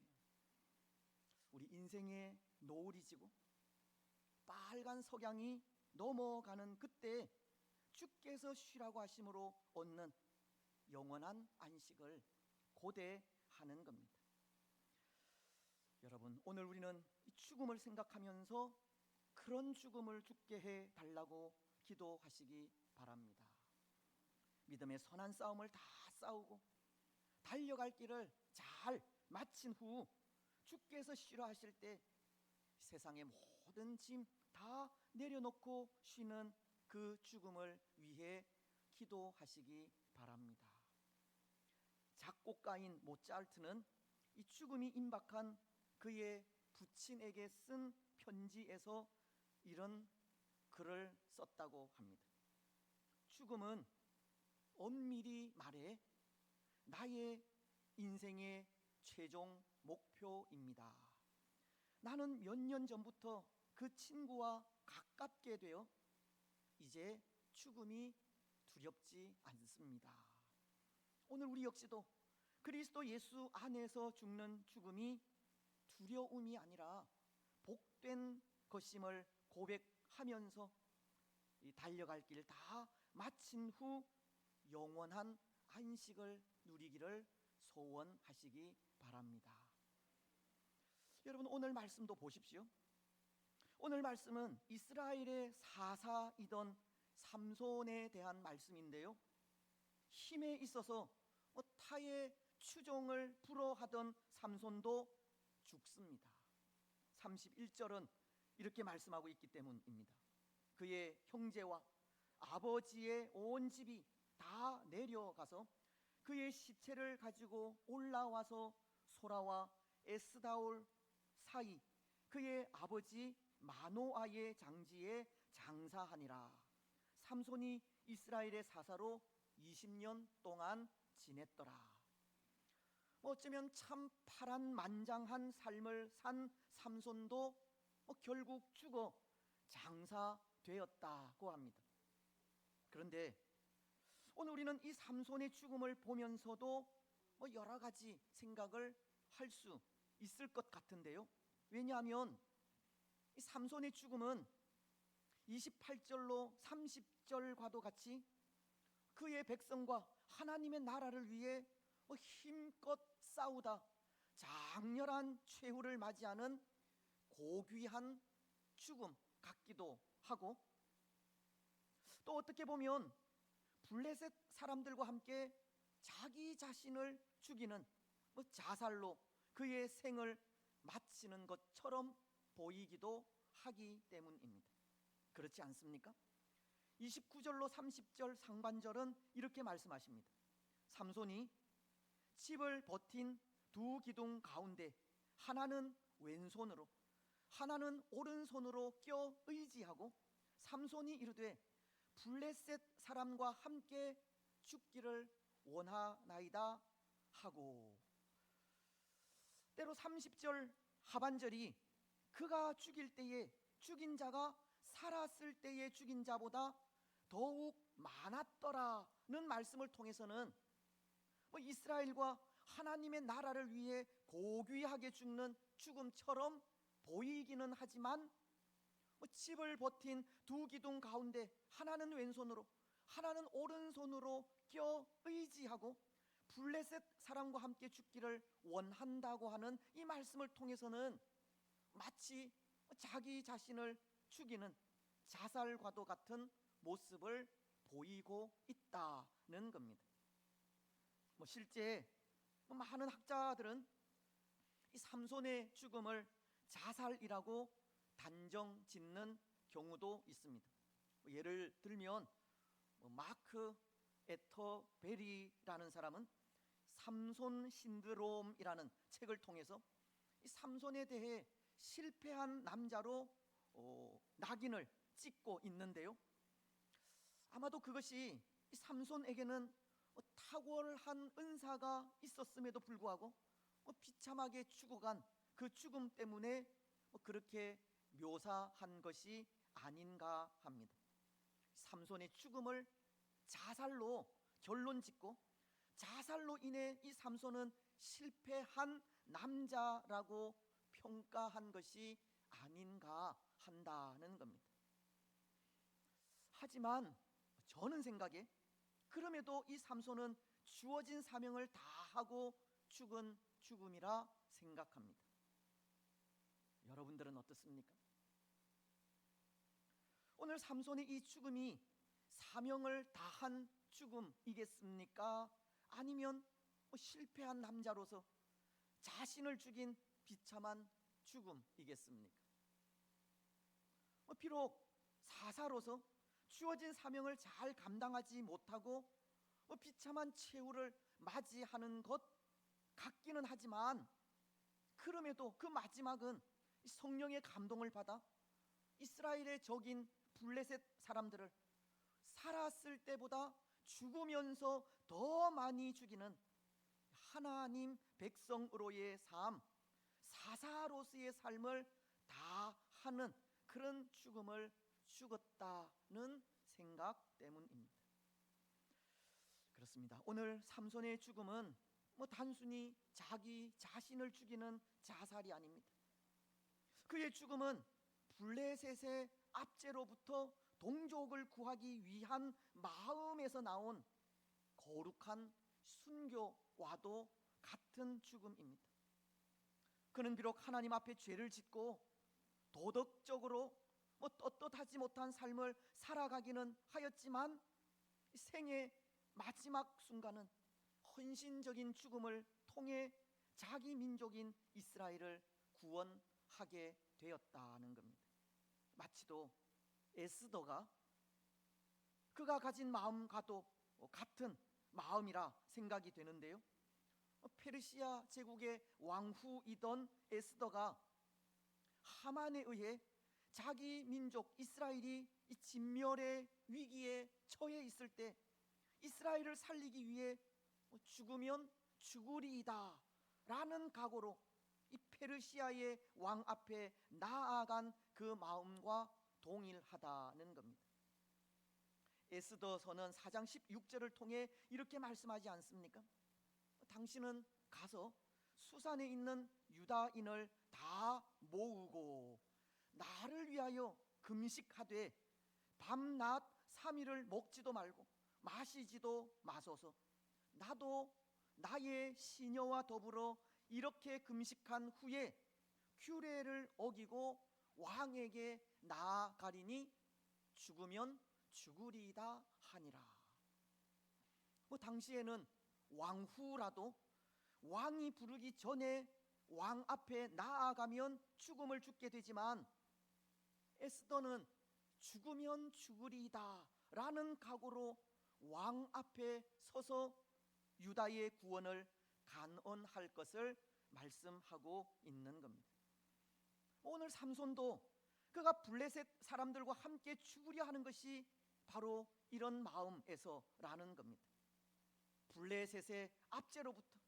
우리 인생의 노을이 지고 빨간 석양이 넘어가는 그때 주께서 쉬라고 하심으로 얻는 영원한 안식을 고대하는 겁니다. 여러분, 오늘 우리는 이 죽음을 생각하면서 그런 죽음을 죽게 해 달라고 기도하시기 바랍니다. 믿음의 선한 싸움을 다 싸우고 달려갈 길을 잘 마친 후 주께서 쉬라 하실 때 세상의 모든 짐 다 내려놓고 쉬는 그 죽음을 위해 기도하시기 바랍니다. 작곡가인 모차르트는 이 죽음이 임박한 그의 부친에게 쓴 편지에서 이런 글을 썼다고 합니다. 죽음은 엄밀히 말해 나의 인생의 최종 목표입니다. 나는 몇 년 전부터 그 친구와 가깝게 되어 이제 죽음이 두렵지 않습니다. 오늘 우리 역시도 그리스도 예수 안에서 죽는 죽음이 두려움이 아니라 복된 것임을 고백하면서 이 달려갈 길 다 마친 후 영원한 안식을 누리기를 소원하시기 바랍니다. 여러분, 오늘 말씀도 보십시오. 오늘 말씀은 이스라엘의 사사이던 삼손에 대한 말씀인데요, 힘에 있어서 타의 추종을 불허하던 삼손도 죽습니다. 31절은 이렇게 말씀하고 있기 때문입니다. 그의 형제와 아버지의 온 집이 다 내려가서 그의 시체를 가지고 올라와서 소라와 에스다올 사이 그의 아버지 마노아의 장지에 장사하니라. 삼손이 이스라엘의 사사로 20년 동안 지냈더라. 어쩌면 참 파란만장한 삶을 산 삼손도 결국 죽어 장사되었다고 합니다. 그런데 오늘 우리는 이 삼손의 죽음을 보면서도 여러 가지 생각을 할 수 있을 것 같은데요. 왜냐하면 이 삼손의 죽음은 28절로 30절과도 같이 그의 백성과 하나님의 나라를 위해 힘껏 싸우다 장렬한 최후를 맞이하는 고귀한 죽음 같기도 하고, 또 어떻게 보면 블레셋 사람들과 함께 자기 자신을 죽이는 자살로 그의 생을 마치는 것처럼 보이기도 하기 때문입니다. 그렇지 않습니까? 29절로 30절 상반절은 이렇게 말씀하십니다. 삼손이 집을 버틴 두 기둥 가운데 하나는 왼손으로 하나는 오른손으로 껴 의지하고 삼손이 이르되 블레셋 사람과 함께 죽기를 원하나이다 하고, 때로 30절 하반절이 그가 죽일 때에 죽인 자가 살았을 때에 죽인 자보다 더욱 많았더라는 말씀을 통해서는 이스라엘과 하나님의 나라를 위해 고귀하게 죽는 죽음처럼 보이기는 하지만 집을 버틴 두 기둥 가운데 하나는 왼손으로 하나는 오른손으로 껴 의지하고 블레셋 사람과 함께 죽기를 원한다고 하는 이 말씀을 통해서는 마치 자기 자신을 죽이는 자살과도 같은 모습을 보이고 있다는 겁니다. 실제 많은 학자들은 이 삼손의 죽음을 자살이라고 단정 짓는 경우도 있습니다. 예를 들면 마크 에터베리라는 사람은 삼손 신드롬이라는 책을 통해서 이 삼손에 대해 실패한 남자로 낙인을 찍고 있는데요. 아마도 그것이 이 삼손에게는 탁월한 은사가 있었음에도 불구하고 비참하게 죽어간 그 죽음 때문에 그렇게 묘사한 것이 아닌가 합니다. 삼손의 죽음을 자살로 결론짓고 자살로 인해 이 삼손은 실패한 남자라고 평가한 것이 아닌가 한다는 겁니다. 하지만 저는 생각에 그럼에도 이 삼손은 주어진 사명을 다하고 죽은 죽음이라 생각합니다. 여러분들은 어떻습니까? 오늘 삼손의 이 죽음이 사명을 다한 죽음이겠습니까? 아니면 실패한 남자로서 자신을 죽인 비참한 죽음이겠습니까? 비록 사사로서 주어진 사명을 잘 감당하지 못하고 비참한 최후를 맞이하는 것 같기는 하지만 그럼에도 그 마지막은 성령의 감동을 받아 이스라엘의 적인 블레셋 사람들을 살았을 때보다 죽으면서 더 많이 죽이는 하나님 백성으로의 삶, 사사로서의 삶을 다 하는 그런 죽음을 죽었다는 생각 때문입니다. 그렇습니다. 오늘 삼손의 죽음은 단순히 자기 자신을 죽이는 자살이 아닙니다. 그의 죽음은 블레셋의 압제로부터 동족을 구하기 위한 마음에서 나온 거룩한 순교와도 같은 죽음입니다. 그는 비록 하나님 앞에 죄를 짓고 도덕적으로 떳떳하지 못한 삶을 살아가기는 하였지만 생의 마지막 순간은 헌신적인 죽음을 통해 자기 민족인 이스라엘을 구원하게 되었다는 겁니다. 마치도 에스더가 그가 가진 마음과도 같은 마음이라 생각이 되는데요. 페르시아 제국의 왕후이던 에스더가 하만에 의해 자기 민족 이스라엘이 이 진멸의 위기에 처해 있을 때 이스라엘을 살리기 위해 죽으면 죽으리이다 라는 각오로 이 페르시아의 왕 앞에 나아간 그 마음과 동일하다는 겁니다. 에스더서는 4장 16절을 통해 이렇게 말씀하지 않습니까? 당신은 가서 수산에 있는 유다인을 다 모으고 나를 위하여 금식하되 밤낮 3일을 먹지도 말고 마시지도 마소서. 나도 나의 시녀와 더불어 이렇게 금식한 후에 규례를 어기고 왕에게 나아가리니 죽으면 죽으리이다 하니라. 당시에는 왕후라도 왕이 부르기 전에 왕 앞에 나아가면 죽음을 죽게 되지만 에스더는 죽으면 죽으리이다 라는 각오로 왕 앞에 서서 유다의 구원을 간언할 것을 말씀하고 있는 겁니다. 오늘 삼손도 그가 블레셋 사람들과 함께 죽으려 하는 것이 바로 이런 마음에서라는 겁니다. 블레셋의 압제로부터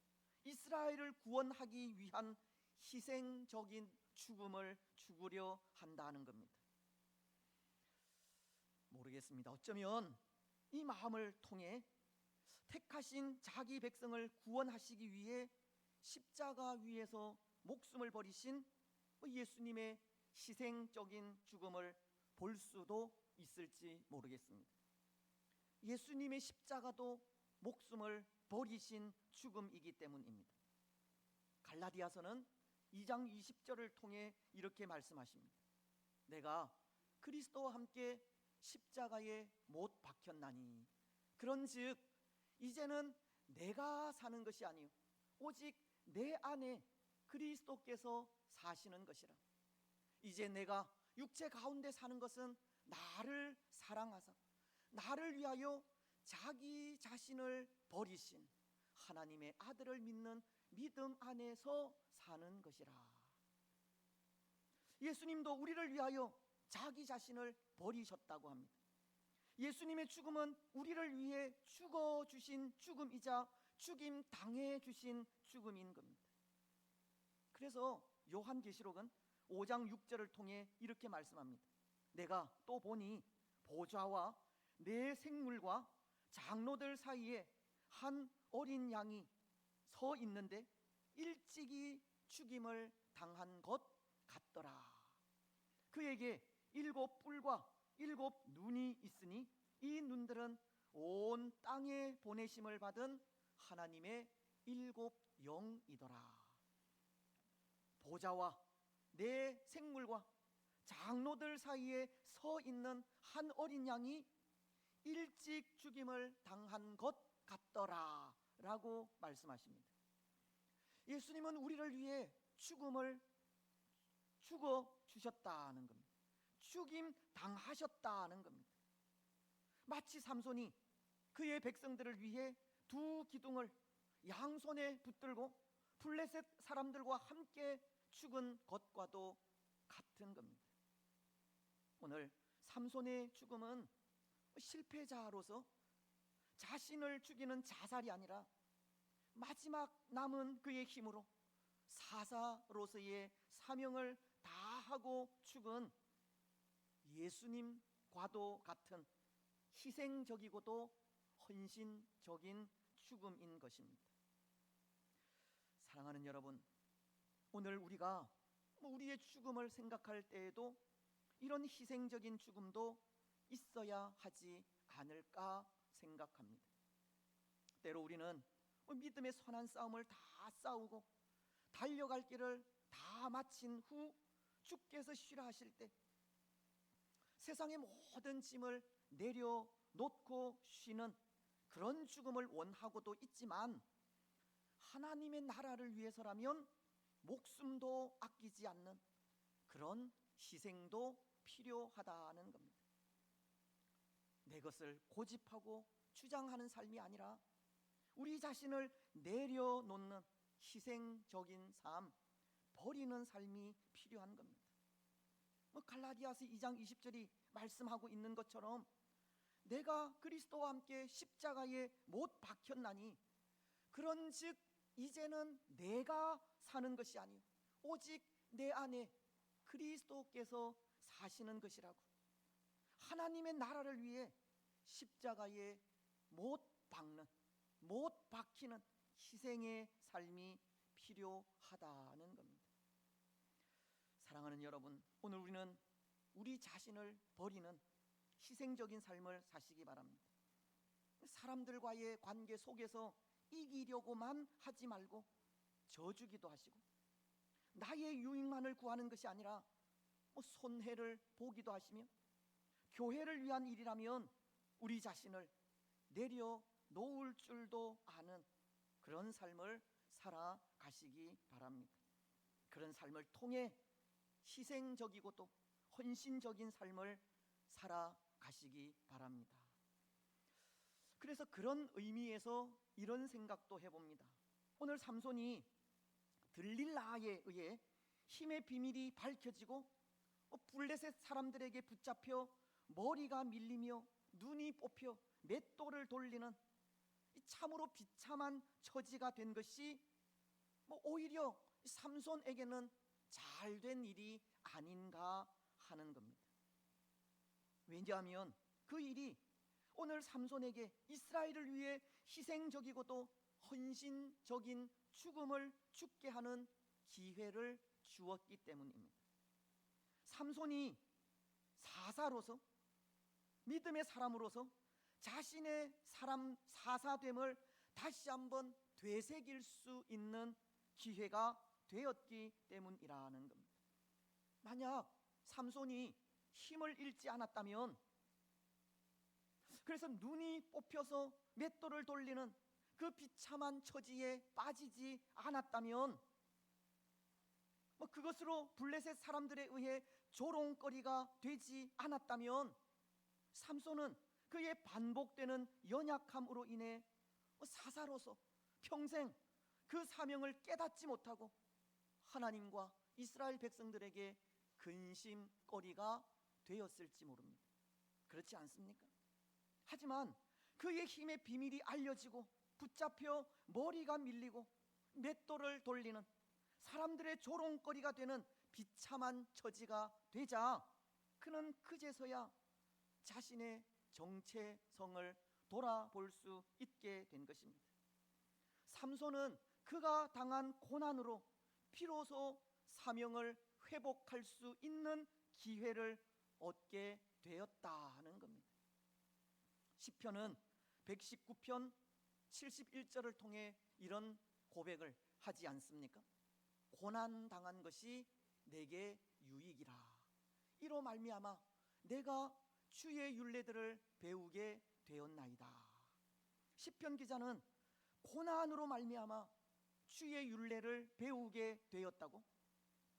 이스라엘을 구원하기 위한 희생적인 죽음을 죽으려 한다는 겁니다. 모르겠습니다. 어쩌면 이 마음을 통해 택하신 자기 백성을 구원하시기 위해 십자가 위에서 목숨을 버리신 예수님의 희생적인 죽음을 볼 수도 있을지 모르겠습니다. 예수님의 십자가도 목숨을 버리신 죽음이기 때문입니다. 갈라디아서는 2장 20절을 통해 이렇게 말씀하십니다. 내가 그리스도와 함께 십자가에 못 박혔나니 그런즉 이제는 내가 사는 것이 아니요 오직 내 안에 그리스도께서 사시는 것이라. 이제 내가 육체 가운데 사는 것은 나를 사랑하사 나를 위하여 자기 자신을 버리신 하나님의 아들을 믿는 믿음 안에서 사는 것이라. 예수님도 우리를 위하여 자기 자신을 버리셨다고 합니다. 예수님의 죽음은 우리를 위해 죽어주신 죽음이자 죽임 당해 죽음인 겁니다. 그래서 요한계시록은 5장 6절을 통해 이렇게 말씀합니다. 내가 또 보니 보좌와 내 생물과 장로들 사이에 한 어린 양이 서 있는데 일찍이 죽임을 당한 것 같더라. 그에게 7 뿔과 7 눈이 있으니 이 눈들은 온 땅에 보내심을 받은 하나님의 7 영이더라. 보좌와 내 생물과 장로들 사이에 서 있는 한 어린 양이 일찍 죽임을 당한 것 같더라 라고 말씀하십니다. 예수님은 우리를 위해 죽음을 죽어 주셨다는 겁니다. 죽임 당하셨다는 겁니다. 마치 삼손이 그의 백성들을 위해 2 기둥을 양손에 붙들고 블레셋 사람들과 함께 죽은 것과도 같은 겁니다. 오늘 삼손의 죽음은 실패자로서 자신을 죽이는 자살이 아니라 마지막 남은 그의 힘으로 사사로서의 사명을 다하고 죽은 예수님과도 같은 희생적이고도 헌신적인 죽음인 것입니다. 사랑하는 여러분, 오늘 우리가 우리의 죽음을 생각할 때에도 이런 희생적인 죽음도 있어야 하지 않을까 생각합니다. 때로 우리는 믿음의 선한 싸움을 다 싸우고 달려갈 길을 다 마친 후 주께서 쉬라 하실 때 세상의 모든 짐을 내려놓고 쉬는 그런 죽음을 원하고도 있지만, 하나님의 나라를 위해서라면 목숨도 아끼지 않는 그런 희생도 필요하다는 겁니다. 내 것을 고집하고 주장하는 삶이 아니라 우리 자신을 내려놓는 희생적인 삶, 버리는 삶이 필요한 겁니다. 갈라디아서 2장 20절이 말씀하고 있는 것처럼 내가 그리스도와 함께 십자가에 못 박혔나니 그런즉 이제는 내가 사는 것이 아니요 오직 내 안에 그리스도께서 사시는 것이라고. 하나님의 나라를 위해 십자가에 못 박는, 못 박히는 희생의 삶이 필요하다는 겁니다. 사랑하는 여러분, 오늘 우리는 우리 자신을 버리는 희생적인 삶을 사시기 바랍니다. 사람들과의 관계 속에서 이기려고만 하지 말고 져주기도 하시고, 나의 유익만을 구하는 것이 아니라 손해를 보기도 하시며, 교회를 위한 일이라면 우리 자신을 내려놓을 줄도 아는 그런 삶을 살아가시기 바랍니다. 그런 삶을 통해 희생적이고도 헌신적인 삶을 살아가시기 바랍니다. 그래서 그런 의미에서 이런 생각도 해봅니다. 오늘 삼손이 들릴라에 의해 힘의 비밀이 밝혀지고 블레셋 사람들에게 붙잡혀 머리가 밀리며 눈이 뽑혀 맷돌을 돌리는 참으로 비참한 처지가 된 것이 오히려 삼손에게는 잘된 일이 아닌가 하는 겁니다. 왜냐하면 그 일이 오늘 삼손에게 이스라엘을 위해 희생적이고도 헌신적인 죽음을 죽게 하는 기회를 주었기 때문입니다. 삼손이 사사로서, 믿음의 사람으로서 자신의 사람 사사됨을 다시 한번 되새길 수 있는 기회가 되었기 때문이라는 겁니다. 만약 삼손이 힘을 잃지 않았다면, 그래서 눈이 뽑혀서 맷돌을 돌리는 그 비참한 처지에 빠지지 않았다면 그것으로 블레셋 사람들에 의해 조롱거리가 되지 않았다면 삼손은 그의 반복되는 연약함으로 인해 사사로서 평생 그 사명을 깨닫지 못하고 하나님과 이스라엘 백성들에게 근심거리가 되었을지 모릅니다. 그렇지 않습니까? 하지만 그의 힘의 비밀이 알려지고 붙잡혀 머리가 밀리고 맷돌을 돌리는 사람들의 조롱거리가 되는 비참한 처지가 되자 그는 그제서야 자신의 정체성을 돌아볼 수 있게 된 것입니다. 삼손은 그가 당한 고난으로 비로소 사명을 회복할 수 있는 기회를 얻게 되었다는 겁니다. 시편은 119편 71절을 통해 이런 고백을 하지 않습니까? 고난 당한 것이 내게 유익이라. 이로 말미암아 내가 주의 율례들을 배우게 되었나이다. 시편 기자는 고난으로 말미암아 주의 율례를 배우게 되었다고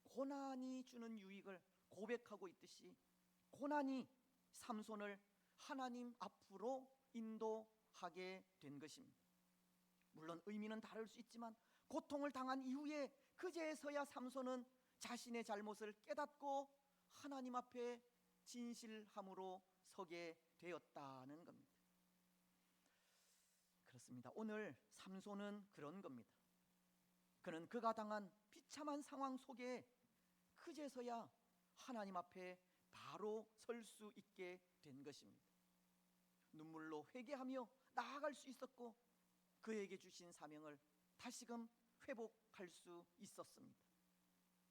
고난이 주는 유익을 고백하고 있듯이 고난이 삼손을 하나님 앞으로 인도하게 된 것입니다. 물론 의미는 다를 수 있지만 고통을 당한 이후에 그제서야 삼손은 자신의 잘못을 깨닫고 하나님 앞에 진실함으로 서게 되었다는 겁니다. 그렇습니다. 오늘 삼손은 그런 겁니다. 그는 그가 당한 비참한 상황 속에 그제서야 하나님 앞에 바로 설 수 있게 된 것입니다. 눈물로 회개하며 나아갈 수 있었고 그에게 주신 사명을 다시금 회복할 수 있었습니다.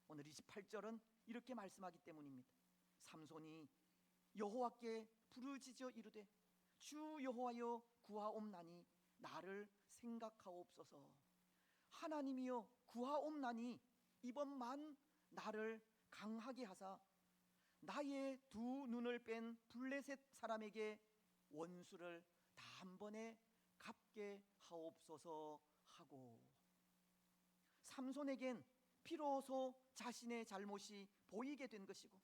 오늘 28절은 이렇게 말씀하기 때문입니다. 삼손이 여호와께 부르짖어 이르되 주 여호와여 구하옵나니 나를 생각하옵소서. 하나님이여 구하옵나니 이번만 나를 강하게 하사 나의 두 눈을 뺀 블레셋 사람에게 원수를 단번에 갚게 하옵소서 하고, 삼손에겐 비로소 자신의 잘못이 보이게 된 것이고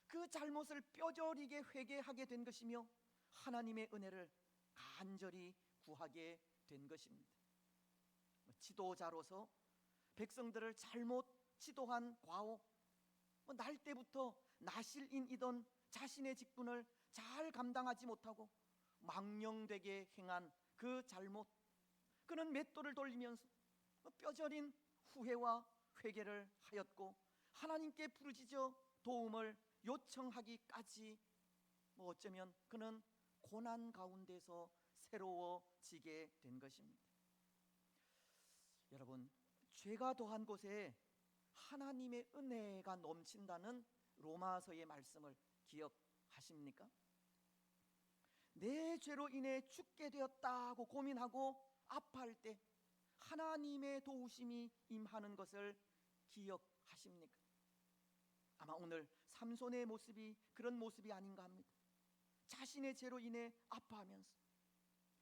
그 잘못을 뼈저리게 회개하게 된 것이며 하나님의 은혜를 간절히 구하게 된 것입니다. 지도자로서 백성들을 잘못 지도한 과오, 날 때부터 나실인이던 자신의 직분을 잘 감당하지 못하고 망령되게 행한 그 잘못, 그는 맷돌을 돌리면서 뼈저린 후회와 회개를 하였고 하나님께 부르짖어 도움을 요청하기까지 어쩌면 그는 고난 가운데서 새로워지게 된 것입니다. 여러분, 죄가 더한 곳에 하나님의 은혜가 넘친다는 로마서의 말씀을 기억하십니까? 내 죄로 인해 죽게 되었다고 고민하고 아파할 때 하나님의 도우심이 임하는 것을 기억하십니까? 아마 오늘 삼손의 모습이 그런 모습이 아닌가 합니다. 자신의 죄로 인해 아파하면서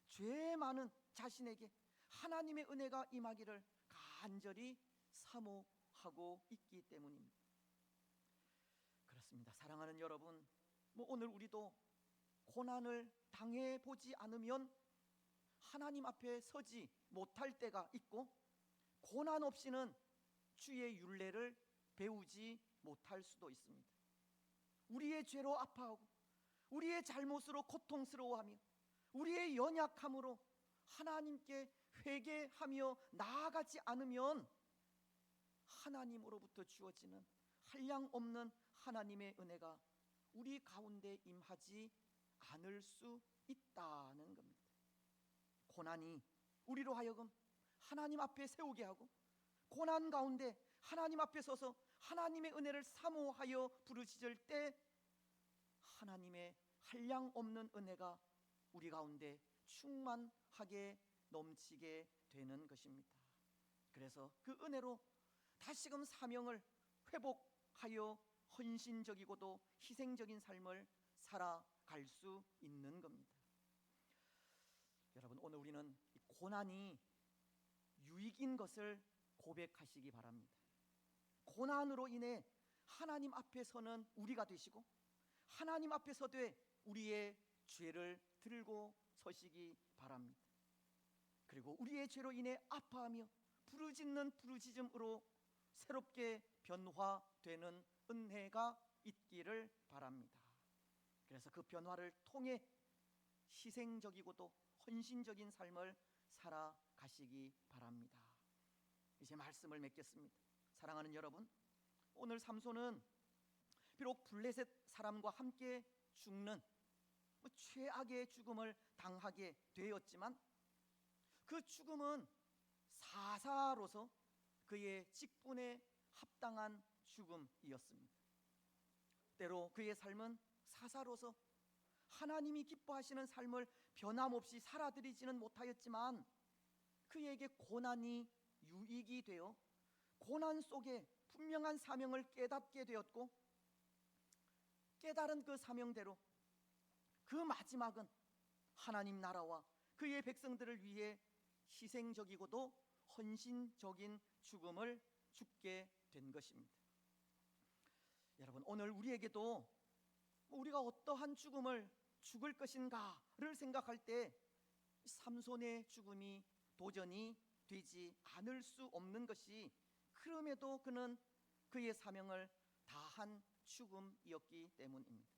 죄 많은 자신에게 하나님의 은혜가 임하기를 간절히 사모하고 있기 때문입니다. 그렇습니다. 사랑하는 여러분, 오늘 우리도 고난을 당해보지 않으면 하나님 앞에 서지 못할 때가 있고 고난 없이는 주의 율례를 배우지 못할 수도 있습니다. 우리의 죄로 아파하고 우리의 잘못으로 고통스러워하며 우리의 연약함으로 하나님께 회개하며 나아가지 않으면 하나님으로부터 주어지는 한량없는 하나님의 은혜가 우리 가운데 임하지 않을 수 있다는 겁니다. 고난이 우리로 하여금 하나님 앞에 세우게 하고 고난 가운데 하나님 앞에 서서 하나님의 은혜를 사모하여 부르짖을 때 하나님의 한량없는 은혜가 우리 가운데 충만하게 넘치게 되는 것입니다. 그래서 그 은혜로 다시금 사명을 회복하여 헌신적이고도 희생적인 삶을 살아갈 수 있는 겁니다. 여러분, 오늘 우리는 고난이 유익인 것을 고백하시기 바랍니다. 고난으로 인해 하나님 앞에 서는 우리가 되시고 하나님 앞에 서되 우리의 죄를 들고 서시기 바랍니다. 그리고 우리의 죄로 인해 아파하며 부르짖는 부르짖음으로 새롭게 변화되는 은혜가 있기를 바랍니다. 그래서 그 변화를 통해 희생적이고도 헌신적인 삶을 살아가시기 바랍니다. 이제 말씀을 맺겠습니다. 사랑하는 여러분, 오늘 삼손은 비록 블레셋 사람과 함께 죽는 최악의 죽음을 당하게 되었지만 그 죽음은 사사로서 그의 직분에 합당한 죽음이었습니다. 때로 그의 삶은 사사로서 하나님이 기뻐하시는 삶을 변함없이 살아들이지는 못하였지만 그에게 고난이 유익이 되어 고난 속에 분명한 사명을 깨닫게 되었고, 깨달은 그 사명대로 그 마지막은 하나님 나라와 그의 백성들을 위해 희생적이고도 헌신적인 죽음을 죽게 된 것입니다. 여러분, 오늘 우리에게도 우리가 어떠한 죽음을 죽을 것인가를 생각할 때 삼손의 죽음이 도전이 되지 않을 수 없는 것이, 그럼에도 그는 그의 사명을 다한 죽음이었기 때문입니다.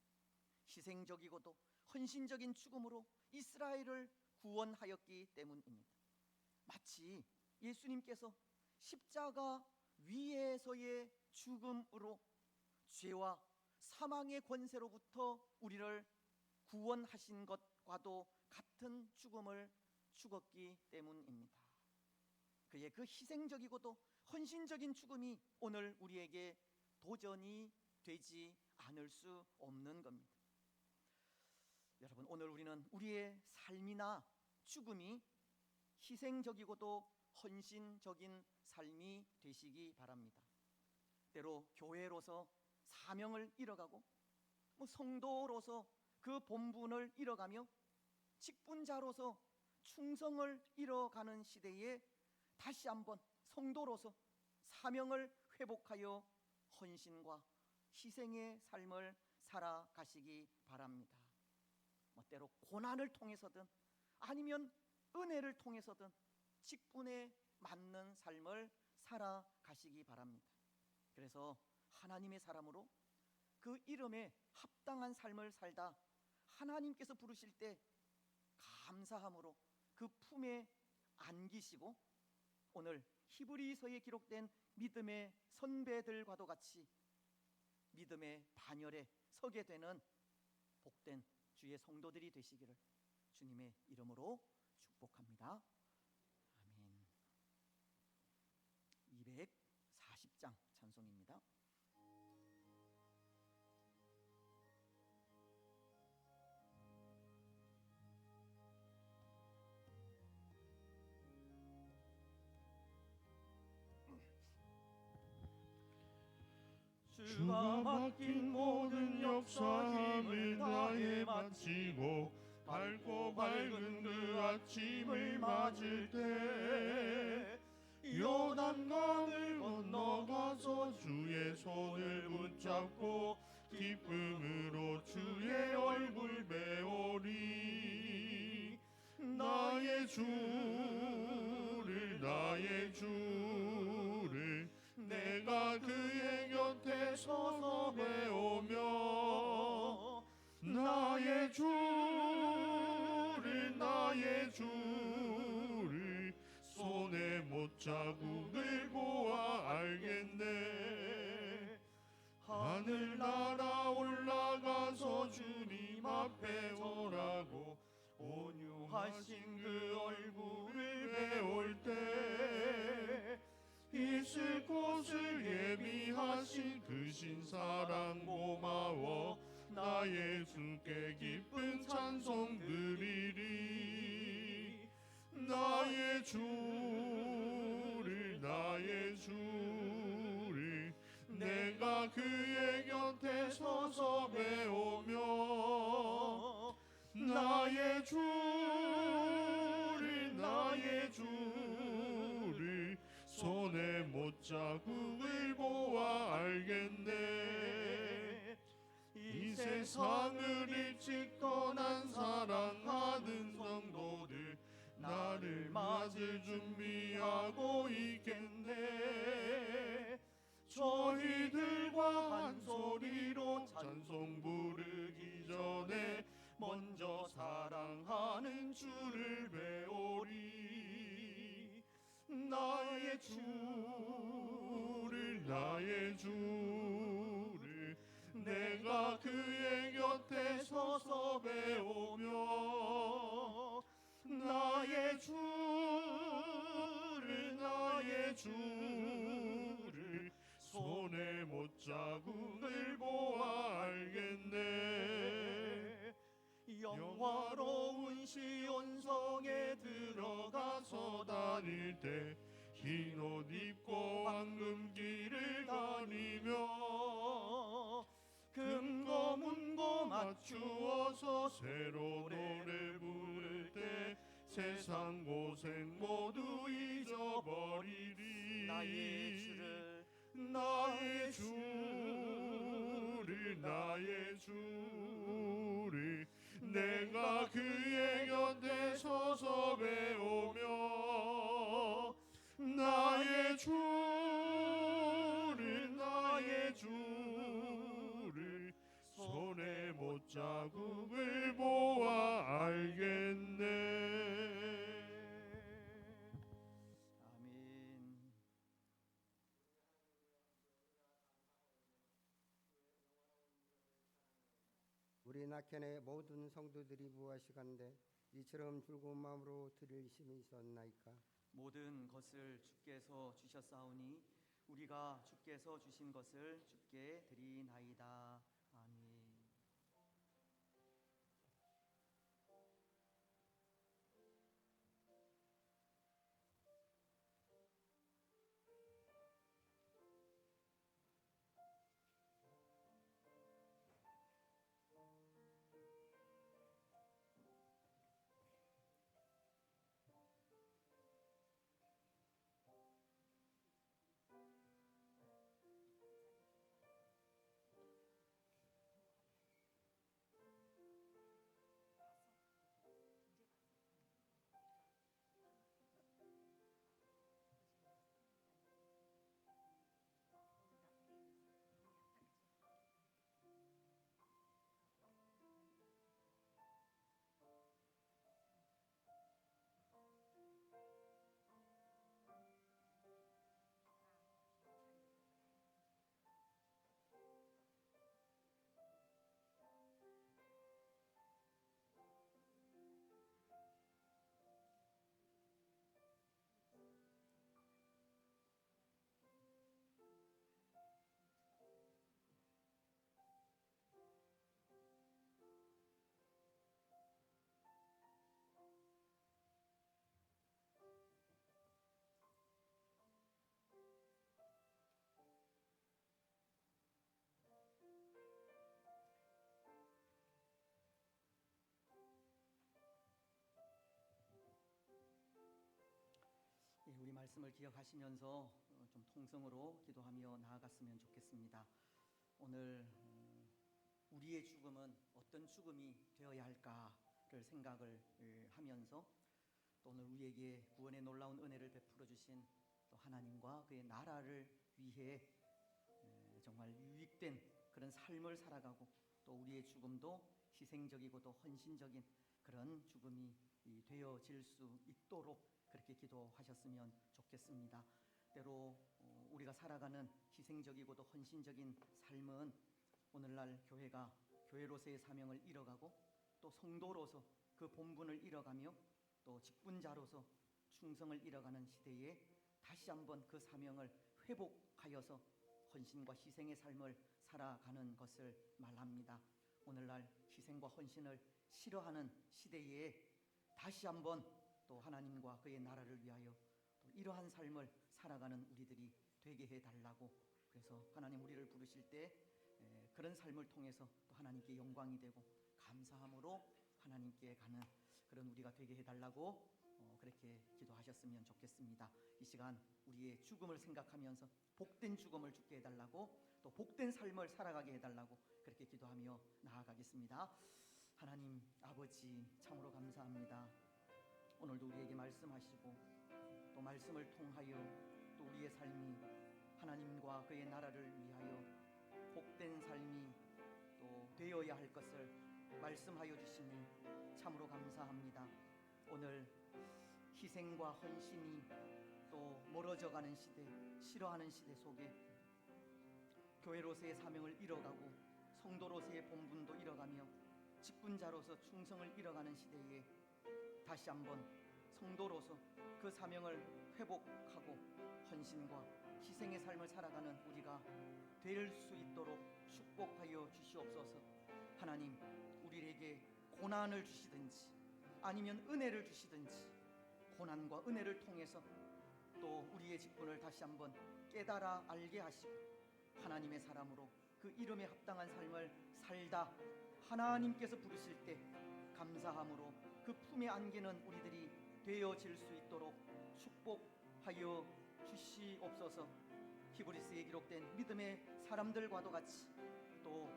희생적이고도 헌신적인 죽음으로 이스라엘을 구원하였기 때문입니다. 마치 예수님께서 십자가 위에서의 죽음으로 죄와 사망의 권세로부터 우리를 구원하신 것과도 같은 죽음을 죽었기 때문입니다. 그의 그 희생적이고도 헌신적인 죽음이 오늘 우리에게 도전이 되지 않을 수 없는 겁니다. 여러분, 오늘 우리는 우리의 삶이나 죽음이 희생적이고도 헌신적인 삶이 되시기 바랍니다. 때로 교회로서 사명을 잃어가고 성도로서 그 본분을 잃어가며 직분자로서 충성을 잃어가는 시대에 다시 한번 성도로서 사명을 회복하여 헌신과 희생의 삶을 살아가시기 바랍니다. 때로 고난을 통해서든 아니면 은혜를 통해서든 직분에 맞는 삶을 살아가시기 바랍니다. 그래서 하나님의 사람으로 그 이름에 합당한 삶을 살다 하나님께서 부르실 때 감사함으로 그 품에 안기시고 오늘 히브리서에 기록된 믿음의 선배들과도 같이 믿음의 반열에 서게 되는 복된 주의 성도들이 되시기를 주님의 이름으로 축복합니다. 아멘. 240장 찬송입니다. 주가 맡긴 모든 역사 힘을 다해 마치고 밝고 밝은 그 아침을 맞을 때 요단강을 건너가서 주의 손을 붙잡고 기쁨으로 주의 얼굴 배우리. 나의 주를 내가 그의 곁에 서서 배우며 나의 주를 손에 못자국을 보아 알겠네. 하늘나라 올라가서 주님 앞에 서라고 온유하신 그 얼굴을 배울 때 있을 곳을 예비하신 그 신사랑 고마워 나의 주께 기쁜 찬송 드리리. 나의 주를 내가 그의 곁에 서서 배우며 나의 주를 손에 못자국을 보아 세상을 일찍 떠난 사랑하는 성도들 나를 맞을 준비하고 있겠네. 저희들과 한 소리로 찬송 부르기 전에 먼저 사랑하는 주를 배우리. 나의 주를 내가 그의 곁에 서서 배우며 나의 주를 손에 못자국을 보아 알겠네. 영화로운 시온성에 들어가서 다닐 때 흰 옷 입고 황금길을 다니며 금고 문고 맞추어서 새로 노래 부를 때 세상 고생 모두 잊어버리리. 나의 주를 내가 그의 곁에 서서 배우며 나의 주를 손에 못자국을 보아 알겠네. 아멘. 우리 낙현의 모든 성도들이 무엇이간데 이처럼 즐거운 마음으로 드릴 힘이 있었나이까. 모든 것을 주께서 주셨사오니 우리가 주께서 주신 것을 주께 드리나이다. 아멘. 우리 말씀을 기억하시면서 좀 통성으로 기도하며 나아갔으면 좋겠습니다. 오늘 우리의 죽음은 어떤 죽음이 되어야 할까를 생각을 하면서 또 오늘 우리에게 구원의 놀라운 은혜를 베풀어 주신 또 하나님과 그의 나라를 위해 정말 유익된 그런 삶을 살아가고 또 우리의 죽음도 희생적이고 또 헌신적인 그런 죽음이 되어질 수 있도록 그렇게 기도하셨으면 좋겠습니다. 때로 우리가 살아가는 희생적이고도 헌신적인 삶은 오늘날 교회가 교회로서의 사명을 이뤄가고 또 성도로서 그 본분을 이뤄가며 또 직분자로서 충성을 이뤄가는 시대에 다시 한번 그 사명을 회복하여서 헌신과 희생의 삶을 살아가는 것을 말합니다. 오늘날 희생과 헌신을 싫어하는 시대에 다시 한번 또 하나님과 그의 나라를 위하여 또 이러한 삶을 살아가는 우리들이 되게 해달라고, 그래서 하나님 우리를 부르실 때 그런 삶을 통해서 또 하나님께 영광이 되고 감사함으로 하나님께 가는 그런 우리가 되게 해달라고 그렇게 기도하셨으면 좋겠습니다. 이 시간 우리의 죽음을 생각하면서 복된 죽음을 죽게 해달라고 또 또 복된 삶을 살아가게 해달라고 그렇게 기도하며 나아가겠습니다. 하나님 아버지, 참으로 감사합니다. 오늘도 우리에게 말씀하시고 또 말씀을 통하여 또 우리의 삶이 하나님과 그의 나라를 위하여 복된 삶이 또 되어야 할 것을 말씀하여 주시니 참으로 감사합니다. 오늘 희생과 헌신이 또 멀어져가는 시대, 싫어하는 시대 속에 교회로서의 사명을 잃어가고 성도로서의 본분도 잃어가며 직분자로서 충성을 잃어가는 시대에 다시 한번 성도로서 그 사명을 회복하고 헌신과 희생의 삶을 살아가는 우리가 될 수 있도록 축복하여 주시옵소서. 하나님, 우리에게 고난을 주시든지 아니면 은혜를 주시든지 고난과 은혜를 통해서 또 우리의 직분을 다시 한번 깨달아 알게 하시고 하나님의 사람으로 그 이름에 합당한 삶을 살다 하나님께서 부르실 때 감사함으로 그 품에 안기는 우리들이 되어질 수 있도록 축복하여 주시옵소서. 히브리스에 기록된 믿음의 사람들과도 같이 또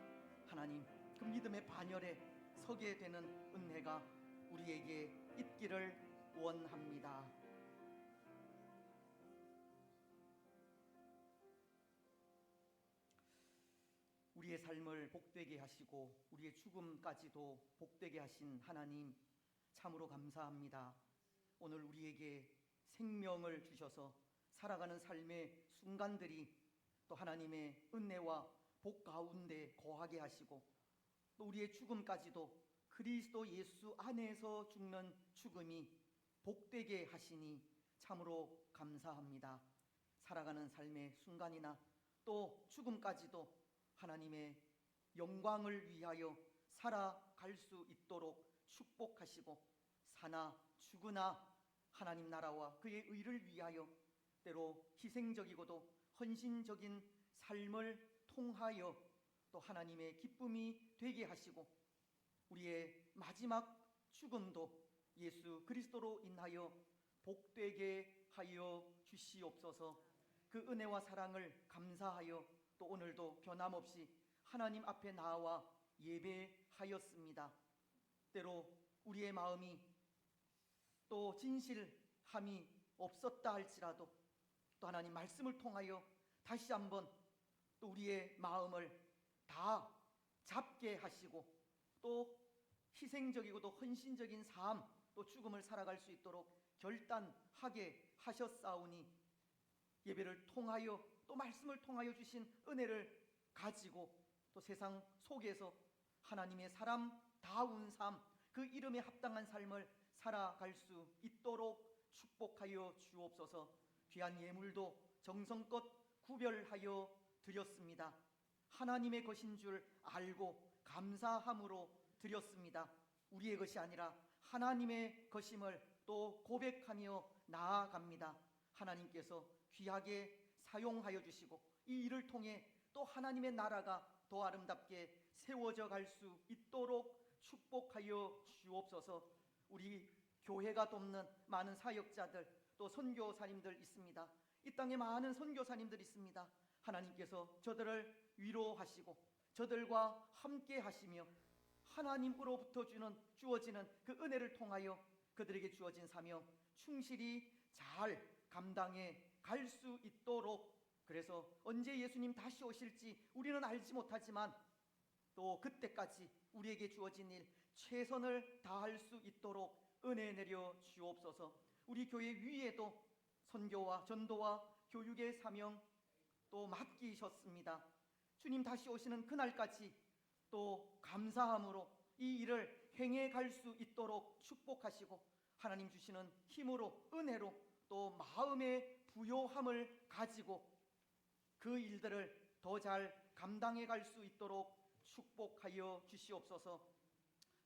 하나님 그 믿음의 반열에 서게 되는 은혜가 우리에게 있기를 원합니다. 우리의 삶을 복되게 하시고 우리의 죽음까지도 복되게 하신 하나님, 참으로 감사합니다. 오늘 우리에게 생명을 주셔서 살아가는 삶의 순간들이 또 하나님의 은혜와 복 가운데 거하게 하시고 또 우리의 죽음까지도 그리스도 예수 안에서 죽는 죽음이 복되게 하시니 참으로 감사합니다. 살아가는 삶의 순간이나 또 죽음까지도 하나님의 영광을 위하여 살아갈 수 있도록 축복하시고 사나 죽으나 하나님 나라와 그의 의를 위하여 때로 희생적이고도 헌신적인 삶을 통하여 또 하나님의 기쁨이 되게 하시고 우리의 마지막 죽음도 예수 그리스도로 인하여 복되게 하여 주시옵소서. 그 은혜와 사랑을 감사하여 또 오늘도 변함없이 하나님 앞에 나와 예배하였습니다. 때로 우리의 마음이 또 진실함이 없었다 할지라도 또 하나님 말씀을 통하여 다시 한번 또 우리의 마음을 다 잡게 하시고 또 희생적이고도 헌신적인 삶 또 죽음을 살아갈 수 있도록 결단하게 하셨사오니 예배를 통하여 또 말씀을 통하여 주신 은혜를 가지고 또 세상 속에서 하나님의 사람다운 삶, 그 이름에 합당한 삶을 살아갈 수 있도록 축복하여 주옵소서. 귀한 예물도 정성껏 구별하여 드렸습니다. 하나님의 것인 줄 알고 감사함으로 드렸습니다. 우리의 것이 아니라 하나님의 것임을 또 고백하며 나아갑니다. 하나님께서 귀하게 사용하여 주시고 이 일을 통해 또 하나님의 나라가 더 아름답게 세워져 갈 수 있도록 축복하여 주옵소서. 우리 교회가 돕는 많은 사역자들 또 선교사님들 있습니다. 이 땅에 많은 선교사님들 있습니다. 하나님께서 저들을 위로하시고 저들과 함께 하시며 하나님으로부터 주어지는 그 은혜를 통하여 그들에게 주어진 사명 충실히 잘 감당해 갈 수 있도록, 그래서 언제 예수님 다시 오실지 우리는 알지 못하지만 또 그때까지 우리에게 주어진 일 최선을 다할 수 있도록 은혜 내려 주옵소서. 우리 교회 위에도 선교와 전도와 교육의 사명 또 맡기셨습니다. 주님 다시 오시는 그날까지 또 감사함으로 이 일을 행해 갈 수 있도록 축복하시고 하나님 주시는 힘으로 은혜로 또 마음의 부요함을 가지고 그 일들을 더 잘 감당해 갈 수 있도록 축복하여 주시옵소서.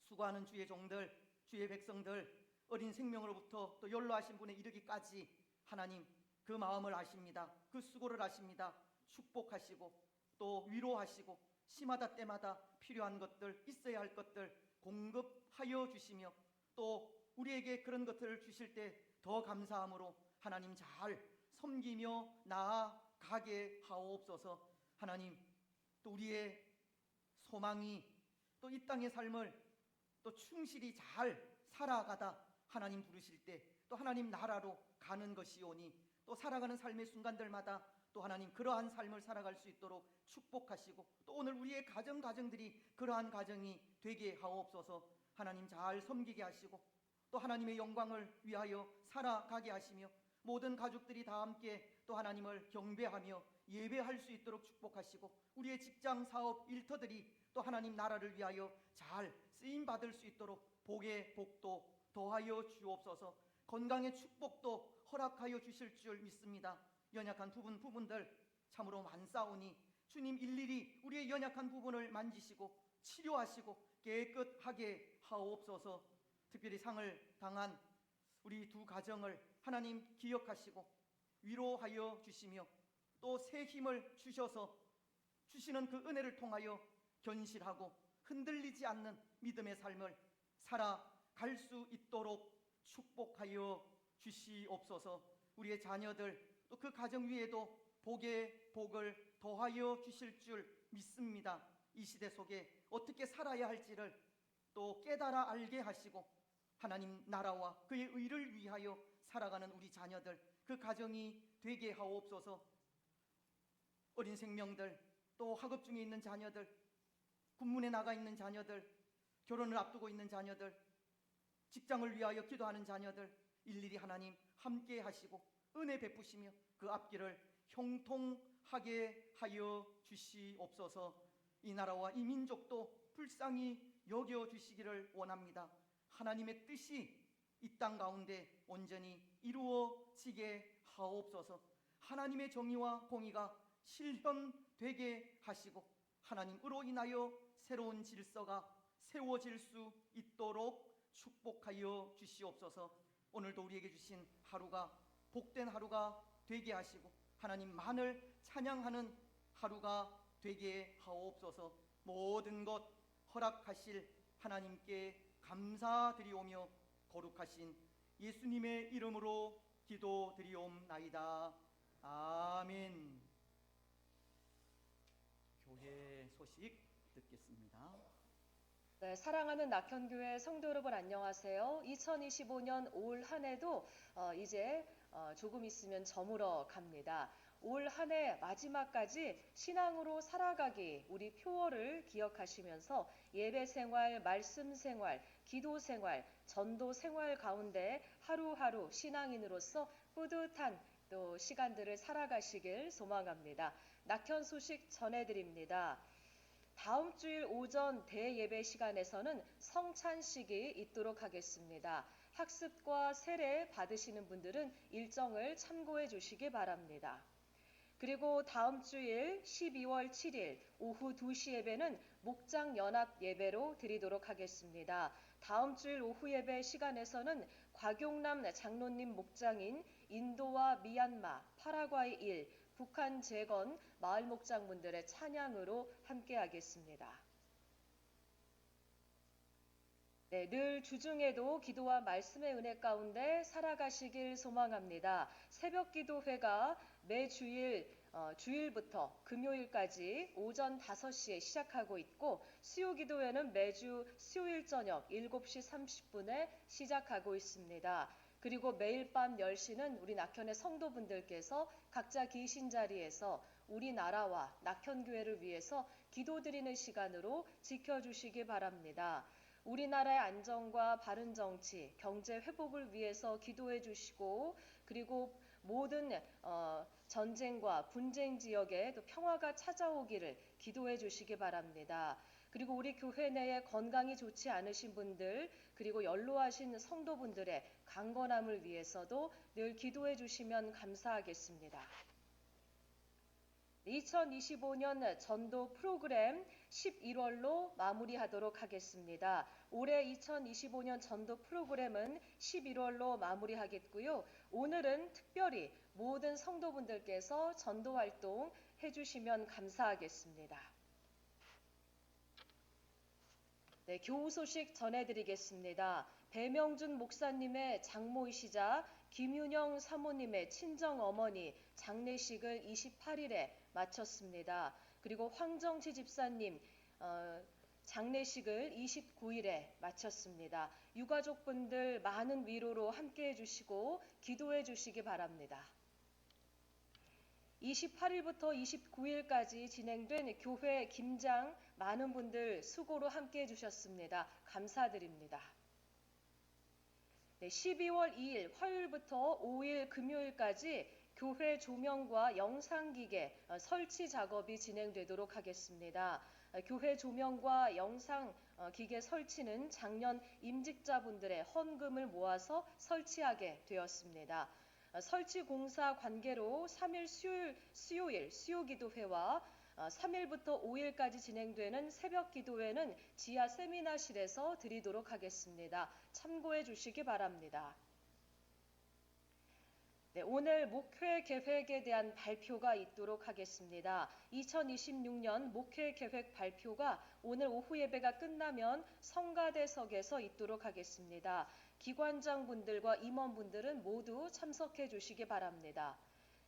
수고하는 주의 종들, 주의 백성들, 어린 생명으로부터 또 연로하신 분에 이르기까지 하나님 그 마음을 아십니다. 그 수고를 아십니다. 축복하시고 또 위로하시고 시마다 때마다 필요한 것들, 있어야 할 것들 공급하여 주시며 또 우리에게 그런 것들을 주실 때 더 감사함으로 하나님 잘 섬기며 나아가게 하옵소서. 하나님 또 우리의 소망이 또 이 땅의 삶을 또 충실히 잘 살아가다 하나님 부르실 때 또 하나님 나라로 가는 것이오니 또 살아가는 삶의 순간들마다 또 하나님 그러한 삶을 살아갈 수 있도록 축복하시고 또 오늘 우리의 가정들이 그러한 가정이 되게 하옵소서. 하나님 잘 섬기게 하시고 또 하나님의 영광을 위하여 살아가게 하시며 모든 가족들이 다 함께 또 하나님을 경배하며 예배할 수 있도록 축복하시고 우리의 직장 사업 일터들이 또 하나님 나라를 위하여 잘 쓰임 받을 수 있도록 복의 복도 더하여 주옵소서. 건강의 축복도 허락하여 주실 줄 믿습니다. 연약한 부분들 참으로 많사오니 주님 일일이 우리의 연약한 부분을 만지시고 치료하시고 깨끗하게 하옵소서. 특별히 상을 당한 우리 두 가정을 하나님 기억하시고 위로하여 주시며 또 새 힘을 주셔서 주시는 그 은혜를 통하여 견실하고 흔들리지 않는 믿음의 삶을 살아갈 수 있도록 축복하여 주시옵소서. 우리의 자녀들 또 그 가정 위에도 복의 복을 더하여 주실 줄 믿습니다. 이 시대 속에 어떻게 살아야 할지를 또 깨달아 알게 하시고 하나님 나라와 그의 의를 위하여 살아가는 우리 자녀들 그 가정이 되게 하옵소서. 어린 생명들 또 학업 중에 있는 자녀들 군문에 나가 있는 자녀들 결혼을 앞두고 있는 자녀들 직장을 위하여 기도하는 자녀들 일일이 하나님 함께 하시고 은혜 베푸시며 그 앞길을 형통하게 하여 주시옵소서. 이 나라와 이 민족도 불쌍히 여겨주시기를 원합니다. 하나님의 뜻이 이 땅 가운데 온전히 이루어지게 하옵소서. 하나님의 정의와 공의가 실현되게 하시고 하나님으로 인하여 새로운 질서가 세워질 수 있도록 축복하여 주시옵소서. 오늘도 우리에게 주신 하루가 복된 하루가 되게 하시고 하나님만을 찬양하는 하루가 되게 하옵소서. 모든 것 허락하실 하나님께 감사드리오며 거룩하신 예수님의 이름으로 기도드리옵나이다. 아멘. 교회 소식 듣겠습니다. 네, 사랑하는 낙현교회 성도 여러분 안녕하세요. 2025년 올 한 해도 이제 조금 있으면 저물어 갑니다. 올 한 해 마지막까지 신앙으로 살아가기 우리 표어를 기억하시면서 예배 생활, 말씀 생활, 기도 생활, 전도 생활 가운데 하루하루 신앙인으로서 뿌듯한 또 시간들을 살아가시길 소망합니다. 낙현 소식 전해드립니다. 다음 주일 오전 대예배 시간에서는 성찬식이 있도록 하겠습니다. 학습과 세례 받으시는 분들은 일정을 참고해 주시기 바랍니다. 그리고 다음 주일 12월 7일 오후 2시 예배는 목장 연합 예배로 드리도록 하겠습니다. 다음 주일 오후 예배 시간에서는 곽용남 장로님 목장인 인도와 미얀마, 파라과이 1, 북한 재건 마을 목장분들의 찬양으로 함께하겠습니다. 네, 늘 주중에도 기도와 말씀의 은혜 가운데 살아가시길 소망합니다. 새벽 기도회가 매주일 주일부터 금요일까지 오전 5시에 시작하고 있고 수요 기도회는 매주 수요일 저녁 7시 30분에 시작하고 있습니다. 그리고 매일 밤 10시는 우리 낙현의 성도분들께서 각자 계신 자리에서 우리나라와 낙현교회를 위해서 기도드리는 시간으로 지켜주시기 바랍니다. 우리나라의 안정과 바른 정치, 경제 회복을 위해서 기도해 주시고 그리고 모든 전쟁과 분쟁 지역에 또 평화가 찾아오기를 기도해 주시기 바랍니다. 그리고 우리 교회 내에 건강이 좋지 않으신 분들 그리고 연로하신 성도분들의 강건함을 위해서도 늘 기도해 주시면 감사하겠습니다. 2025년 전도 프로그램 11월로 마무리하도록 하겠습니다. 올해 2025년 전도 프로그램은 11월로 마무리하겠고요. 오늘은 특별히 모든 성도분들께서 전도 활동 해주시면 감사하겠습니다. 네, 교우 소식 전해드리겠습니다. 배명준 목사님의 장모이시자 김윤영 사모님의 친정 어머니 장례식을 28일에 마쳤습니다. 그리고 황정치 집사님 장례식을 29일에 마쳤습니다. 유가족분들 많은 위로로 함께해 주시고 기도해 주시기 바랍니다. 28일부터 29일까지 진행된 교회 김장 많은 분들 수고로 함께해 주셨습니다. 감사드립니다. 네, 12월 2일 화요일부터 5일 금요일까지 교회 조명과 영상기계 설치 작업이 진행되도록 하겠습니다. 교회 조명과 영상기계 설치는 작년 임직자분들의 헌금을 모아서 설치하게 되었습니다. 설치 공사 관계로 3일 수요일 수요기도회와 3일부터 5일까지 진행되는 새벽 기도회는 지하 세미나실에서 드리도록 하겠습니다. 참고해 주시기 바랍니다. 네, 오늘 목회 계획에 대한 발표가 있도록 하겠습니다. 2026년 목회 계획 발표가 오늘 오후 예배가 끝나면 성가대석에서 있도록 하겠습니다. 기관장분들과 임원분들은 모두 참석해 주시기 바랍니다.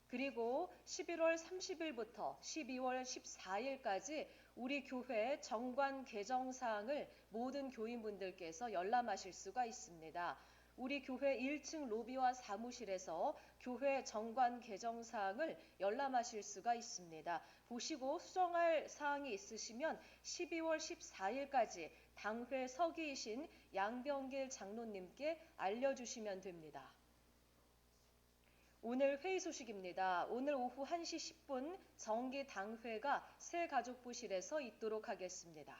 그리고 11월 30일부터 12월 14일까지 우리 교회 정관 개정 사항을 모든 교인분들께서 열람하실 수가 있습니다. 우리 교회 1층 로비와 사무실에서 교회 정관 개정 사항을 열람하실 수가 있습니다. 보시고 수정할 사항이 있으시면 12월 14일까지 당회 서기이신 양병길 장로님께 알려주시면 됩니다. 오늘 회의 소식입니다. 오늘 오후 1시 10분 정기 당회가 새가족부실에서 있도록 하겠습니다.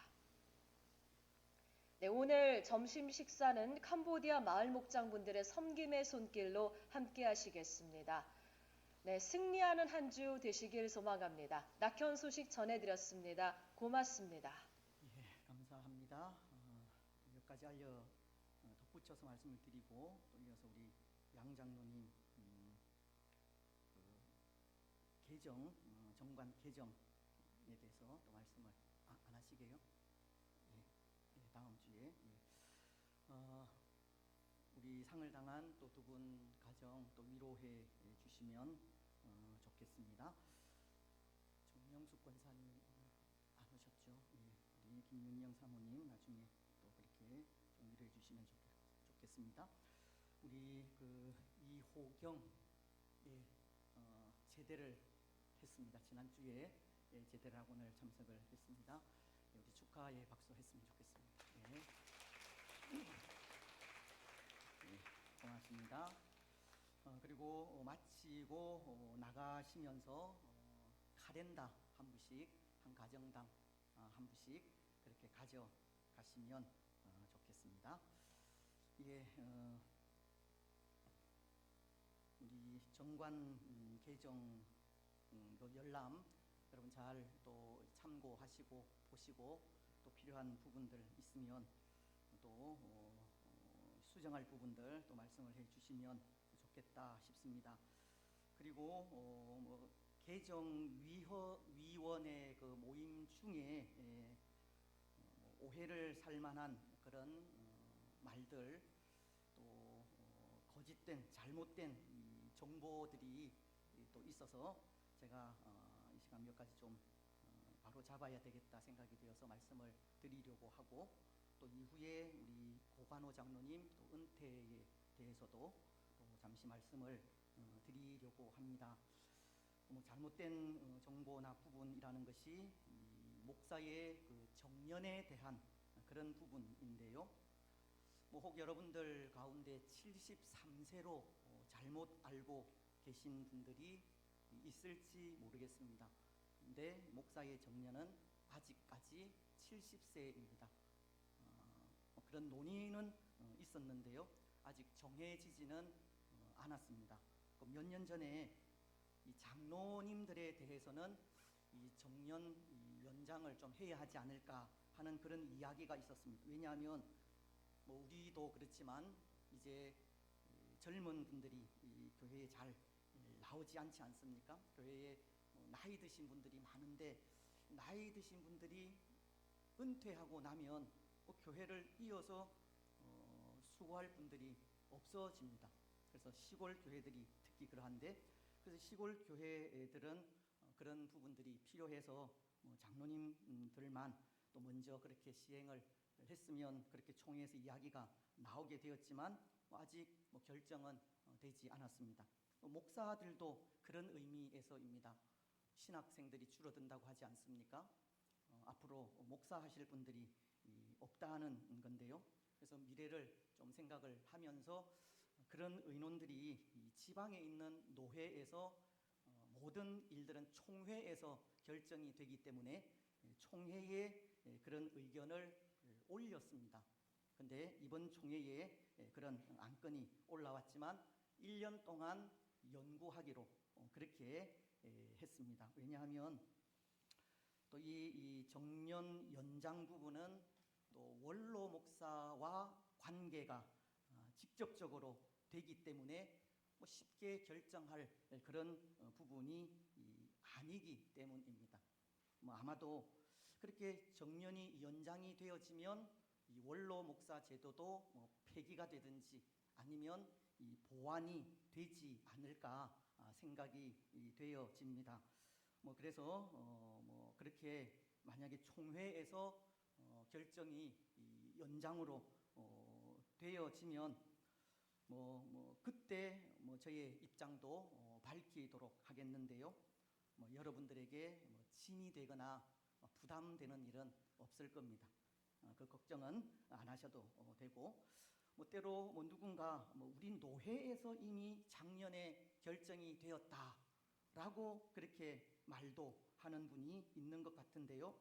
네, 오늘 점심 식사는 캄보디아 마을 목장분들의 섬김의 손길로 함께 하시겠습니다. 네, 승리하는 한 주 되시길 소망합니다. 낙현 소식 전해드렸습니다. 고맙습니다. 예, 감사합니다. 몇 가지 덧붙여서 말씀을 드리고 또 이어서 우리 양 장로님 정관 개정에 대해서 또 말씀을 안 하시게요? 예, 다음 주에 우리 상을 당한 또 두 분 가정 또 위로해 주시면 좋겠습니다. 정명숙 권사님 안 오셨죠? 예, 우리 김윤영 사모님 나중에 또 그렇게 좀 위로해 주시면 좋겠습니다. 우리 이호경 제대를 했습니다. 지난주에 제대를 하고 오늘 참석을 했습니다. 우리 축하의 박수 했으면 좋겠습니다. 고맙습니다. 그리고 마치고 나가시면서 카렌다 한 부씩, 한 가정당 한 부씩 그렇게 가져가시면 좋겠습니다. 예, 우리 정관 개정 열람 여러분 잘 또 참고하시고 보시고 또 필요한 부분들 있으면 또 수정할 부분들 또 말씀을 해주시면 좋겠다 싶습니다. 그리고 개정위원회 그 모임 중에 오해를 살만한 그런 말들 또 거짓된 잘못된 정보들이 또 있어서 제가 이 시간 몇 가지 좀 바로 잡아야 되겠다 생각이 되어서 말씀을 드리려고 하고 또 이후에 우리 고관호 장로님 또 은퇴에 대해서도 또 잠시 말씀을 드리려고 합니다. 잘못된 정보나 부분이라는 것이 목사의 그 정년에 대한 그런 부분인데요. 혹 여러분들 가운데 73세로 잘못 알고 계신 분들이 있을지 모르겠습니다. 근데 목사의 정년은 아직까지 70세입니다. 그런 논의는 있었는데요. 아직 정해지지는 않았습니다. 몇 년 전에 이 장로님들에 대해서는 이 정년 연장을 좀 해야 하지 않을까 하는 그런 이야기가 있었습니다. 왜냐하면 우리도 그렇지만 이제 젊은 분들이 이 교회에 잘 나오지 않지 않습니까? 교회에 나이 드신 분들이 많은데 나이 드신 분들이 은퇴하고 나면 교회를 이어서 수고할 분들이 없어집니다. 그래서 시골 교회들이 특히 그러한데 그래서 시골 교회들은 그런 부분들이 필요해서 장로님들만 또 먼저 그렇게 시행을 했으면 그렇게 총회에서 이야기가 나오게 되었지만 아직 결정은 되지 않았습니다. 목사들도 그런 의미에서입니다. 신학생들이 줄어든다고 하지 않습니까? 앞으로 목사하실 분들이 없다는 건데요. 그래서 미래를 좀 생각을 하면서 그런 의논들이 이 지방에 있는 노회에서 모든 일들은 총회에서 결정이 되기 때문에 총회에 그런 의견을 올렸습니다. 근데 이번 총회에 그런 안건이 올라왔지만 1년 동안 연구하기로 그렇게 했습니다. 왜냐하면 또 이 정년 연장 부분은 또 원로 목사와 관계가 직접적으로 되기 때문에 쉽게 결정할 그런 부분이 아니기 때문입니다. 아마도 그렇게 정년이 연장이 되어지면 이 원로 목사 제도도 폐기가 되든지 아니면 이 보완이 되지 않을까 생각이 되어집니다. 그래서 그렇게 만약에 총회에서 결정이 연장으로 되어지면 그때 저의 입장도 밝히도록 하겠는데요. 여러분들에게 짐이 되거나 부담되는 일은 없을 겁니다. 그 걱정은 안 하셔도 되고 때로 누군가 우리 노회에서 이미 작년에 결정이 되었다라고 그렇게 말도 하는 분이 있는 것 같은데요.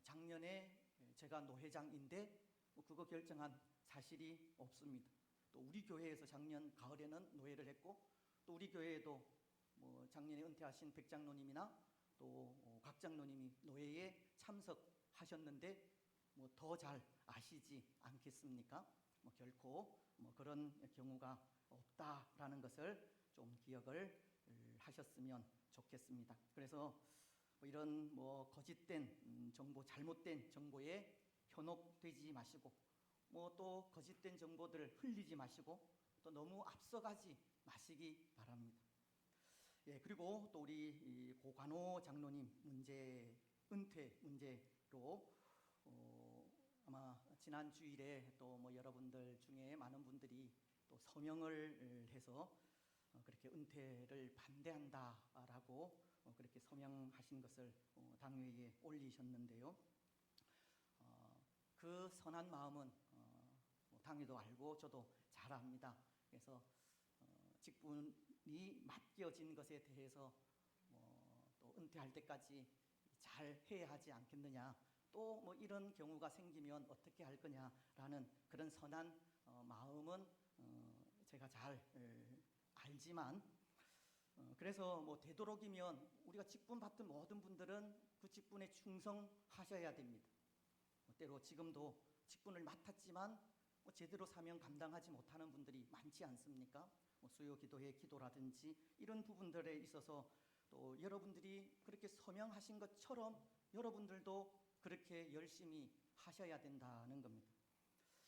작년에 제가 노회장인데 그거 결정한 사실이 없습니다. 또 우리 교회에서 작년 가을에는 노회를 했고 또 우리 교회에도 작년에 은퇴하신 백 장로님이나 또 각 장로님이 노회에 참석하셨는데 더 잘 아시지 않겠습니까? 결코 그런 경우가 없다라는 것을 좀 기억을 하셨으면 좋겠습니다. 그래서 이런 거짓된 정보, 잘못된 정보에 현혹되지 마시고 또 거짓된 정보들을 흘리지 마시고 또 너무 앞서가지 마시기 바랍니다. 예, 그리고 또 우리 고관호 장로님 문제, 은퇴 문제로 아마 지난 주일에 또 여러분들 중에 많은 분들이 또 서명을 해서 그렇게 은퇴를 반대한다라고 그렇게 서명하신 것을 당회에 올리셨는데요. 그 선한 마음은 당회도 알고 저도 잘 압니다. 그래서 직분이 맡겨진 것에 대해서 또 은퇴할 때까지 잘 해야 하지 않겠느냐, 또 이런 경우가 생기면 어떻게 할 거냐라는 그런 선한 마음은 제가 잘 알지만 그래서 되도록이면 우리가 직분 받은 모든 분들은 그 직분에 충성하셔야 됩니다. 때로 지금도 직분을 맡았지만 제대로 사명 감당하지 못하는 분들이 많지 않습니까? 수요 기도회 기도라든지 이런 부분들에 있어서 또 여러분들이 그렇게 서명하신 것처럼 여러분들도 그렇게 열심히 하셔야 된다는 겁니다.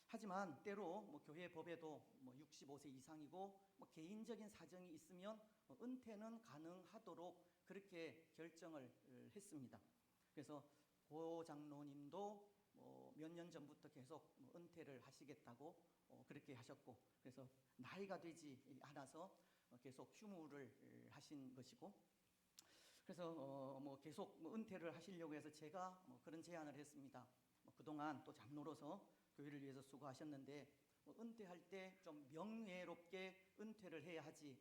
하지만 때로 교회 법에도 65세 이상이고 개인적인 사정이 있으면 은퇴는 가능하도록 그렇게 결정을 했습니다. 그래서 고 장로님도 몇 년 전부터 계속 은퇴를 하시겠다고 그렇게 하셨고, 그래서 나이가 되지 않아서 계속 휴무를 하신 것이고, 그래서 계속 은퇴를 하시려고 해서 제가 그런 제안을 했습니다. 그동안 또 장로로서 교회를 위해서 수고하셨는데 은퇴할 때 좀 명예롭게 은퇴를 해야 하지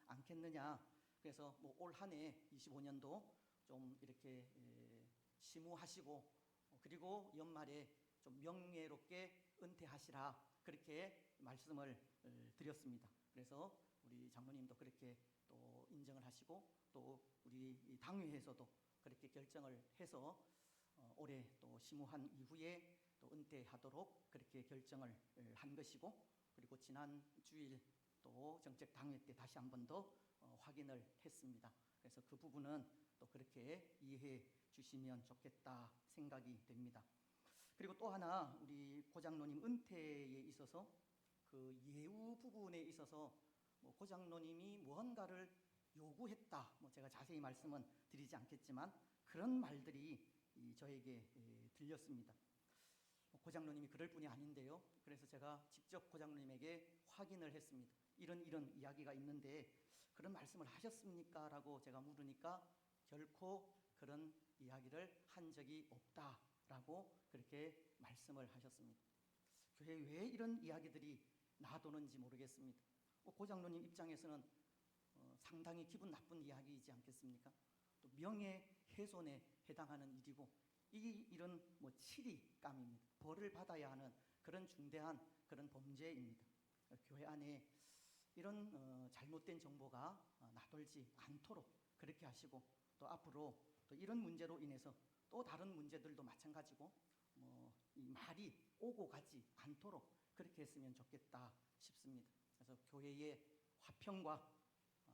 않겠느냐. 그래서 올 한 해 25년도 좀 이렇게 심우하시고 그리고 연말에 좀 명예롭게 은퇴하시라 그렇게 말씀을 드렸습니다. 그래서 우리 장로님도 그렇게 또 인정을 하시고 또 우리 당회에서도 그렇게 결정을 해서 올해 또 심우한 이후에 또 은퇴하도록 그렇게 결정을 한 것이고, 그리고 지난 주일 또 정책 당회 때 다시 한 번 더 확인을 했습니다. 그래서 그 부분은 또 그렇게 이해해 주시면 좋겠다 생각이 됩니다. 그리고 또 하나 우리 고 장로님 은퇴에 있어서 그 예우 부분에 있어서 고 장로님이 무언가를 요구했다. 제가 자세히 말씀은 드리지 않겠지만 그런 말들이 저에게 들렸습니다. 고장로님이 그럴 뿐이 아닌데요. 그래서 제가 직접 고장로님에게 확인을 했습니다. 이런 이야기가 있는데 그런 말씀을 하셨습니까? 라고 제가 물으니까 결코 그런 이야기를 한 적이 없다라고 그렇게 말씀을 하셨습니다. 교회에 왜 이런 이야기들이 나도는지 모르겠습니다. 고장로님 입장에서는 상당히 기분 나쁜 이야기이지 않겠습니까? 또 명예훼손에 해당하는 일이고 이런 치리감입니다. 벌을 받아야 하는 그런 중대한 그런 범죄입니다. 교회 안에 이런 잘못된 정보가 나돌지 않도록 그렇게 하시고 또 앞으로 또 이런 문제로 인해서 또 다른 문제들도 마찬가지고 이 말이 오고 가지 않도록 그렇게 했으면 좋겠다 싶습니다. 그래서 교회의 화평과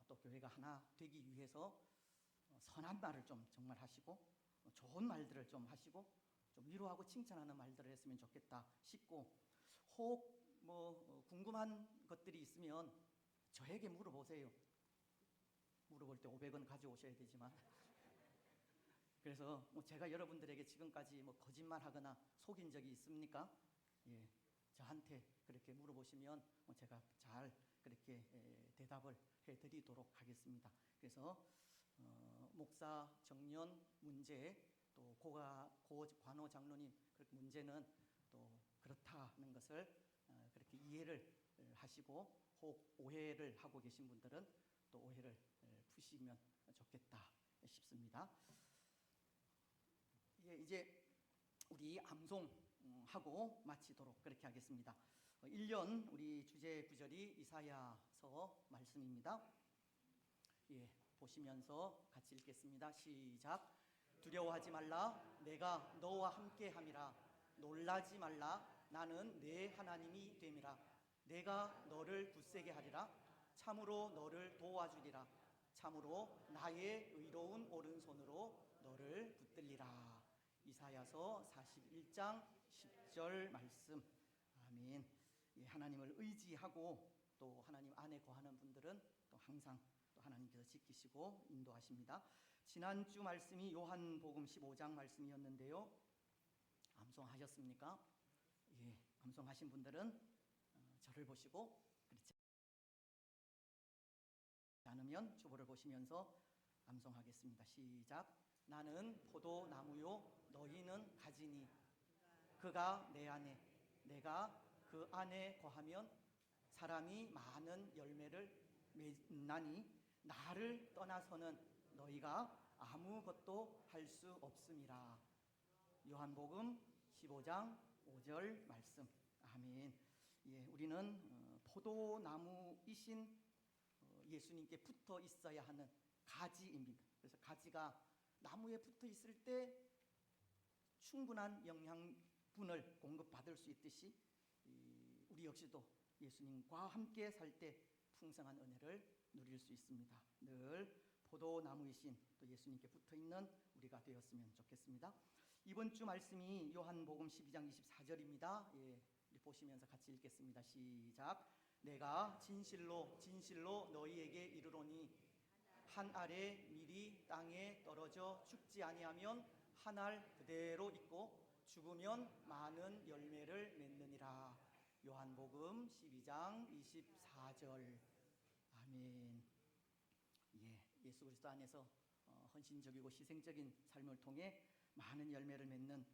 또 교회가 하나 되기 위해서 선한 말을 좀 정말 하시고 좋은 말들을 좀 하시고 좀 위로하고 칭찬하는 말들을 했으면 좋겠다 싶고 혹 궁금한 것들이 있으면 저에게 물어보세요. 물어볼 때 500원 가져오셔야 되지만 그래서 제가 여러분들에게 지금까지 거짓말하거나 속인 적이 있습니까? 예, 저한테 그렇게 물어보시면 제가 잘 그렇게 대답을 해드리도록 하겠습니다. 그래서 목사 정년 문제 또 고관호 장로님 문제는 또 그렇다는 것을 그렇게 이해를 하시고 혹 오해를 하고 계신 분들은 또 오해를 푸시면 좋겠다 싶습니다. 예, 이제 우리 암송하고 마치도록 그렇게 하겠습니다. 1년 우리 주제 구절이 이사야서 말씀입니다. 예, 보시면서 같이 읽겠습니다. 시작. 두려워하지 말라. 내가 너와 함께함이라. 놀라지 말라. 나는 내 하나님이 됨이라. 내가 너를 굳세게 하리라. 참으로 너를 도와주리라. 참으로 나의 의로운 오른손으로 너를 붙들리라. 이사야서 41장 10절 말씀. 아멘. 예, 하나님을 의지하고 또 하나님 안에 거하는 분들은 또 항상 또 하나님께서 지키시고 인도하십니다. 지난주 말씀이 요한복음 15장 말씀이었는데요. 암송하셨습니까? 예, 암송하신 분들은 저를 보시고 그렇지 않으면 주보를 보시면서 암송하겠습니다. 시작. 나는 포도나무요 너희는 가지니 그가 내 안에 내가 그 안에 거하면 사람이 많은 열매를 맺나니 나를 떠나서는 너희가 아무것도 할 수 없음이라. 요한복음 15장 5절 말씀. 아멘. 예, 우리는 포도나무이신 예수님께 붙어 있어야 하는 가지입니다. 그래서 가지가 나무에 붙어 있을 때 충분한 영양분을 공급받을 수 있듯이 우리 역시도 예수님과 함께 살 때 풍성한 은혜를 누릴 수 있습니다. 늘 포도나무이신 또 예수님께 붙어 있는 우리가 되었으면 좋겠습니다. 이번 주 말씀이 요한복음 12장 24절입니다. 예, 우리 보시면서 같이 읽겠습니다. 시작. 내가 진실로 진실로 너희에게 이르노니 한 알의 밀이 땅에 떨어져 죽지 아니하면 한 알 그대로 있고 죽으면 많은 열매를 맺느니라. 요한복음 12장 24절. 아멘. 예, 예수 그리스도 안에서 헌신적이고 희생적인 삶을 통해 많은 열매를 맺는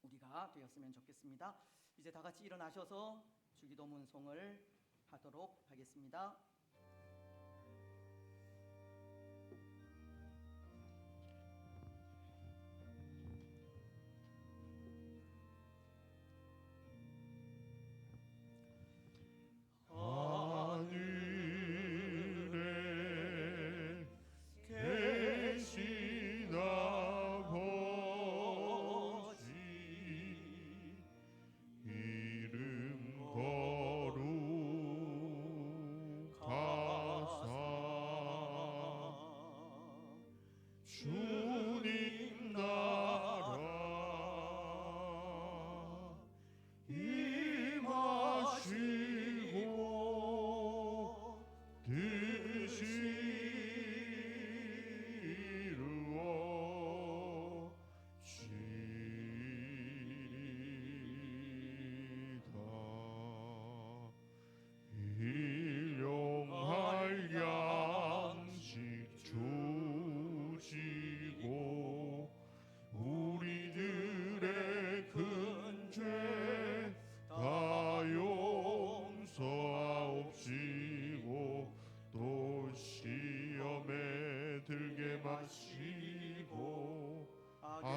우리가 되었으면 좋겠습니다. 이제 다 같이 일어나셔서 주기도문송을 하도록 하겠습니다. 하늘에 계신 아버지 이름 거룩하사 주님 나라 임하시고 뜻이 이루어지게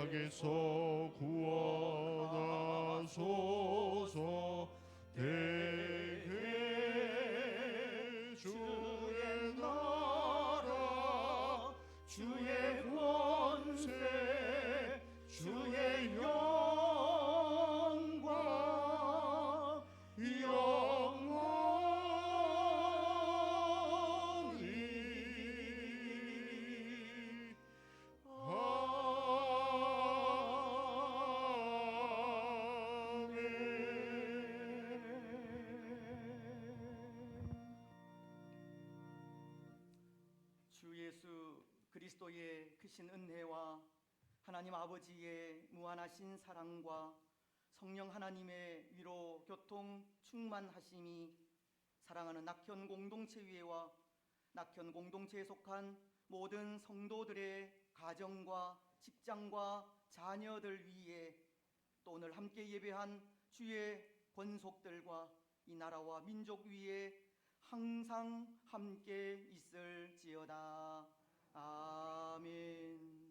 악에서 구원하소서. 대개 주의 나라 주의 권세 주의 영광 영원히 주 예수 그리스도의 크신 은혜와 하나님 아버지의 무한하신 사랑과 성령 하나님의 위로 교통 충만하심이 사랑하는 낙현 공동체위회와 낙현 공동체에 속한 모든 성도들의 가정과 직장과 자녀들 위에 또 오늘 함께 예배한 주의 권속들과 이 나라와 민족 위에 항상 함께 있을지어다. 아멘.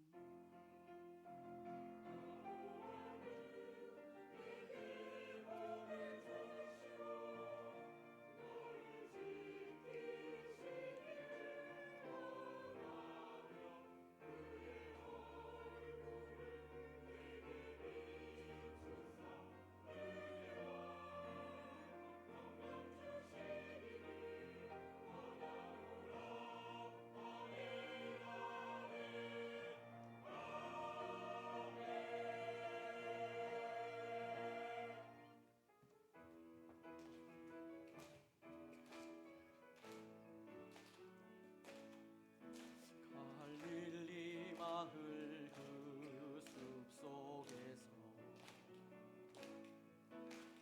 갈릴리 마을 그 숲속에서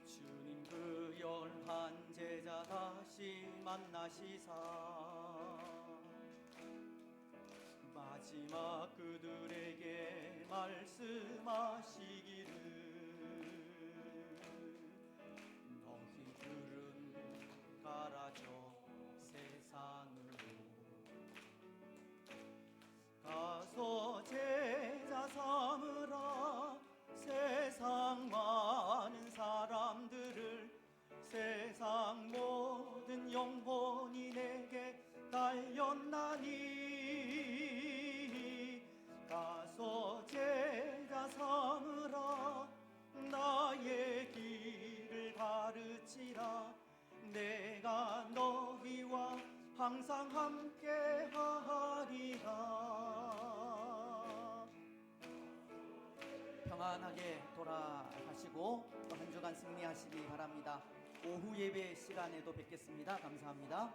주님 그 열한 제자 다시 만나시사 마지막 그들에게 말씀하시기를 너희들은 가라져 세상으로 가서 제자 삼으라. 세상 많은 사람들을 세상 모든 영혼이 내게 달렸나니 가서 제자 삼으라. 나의 길을 가르치라. 내가 너희와 항상 함께 하리라. 평안하게 돌아가시고 또 한 주간 승리하시기 바랍니다. 오후 예배 시간에도 뵙겠습니다. 감사합니다.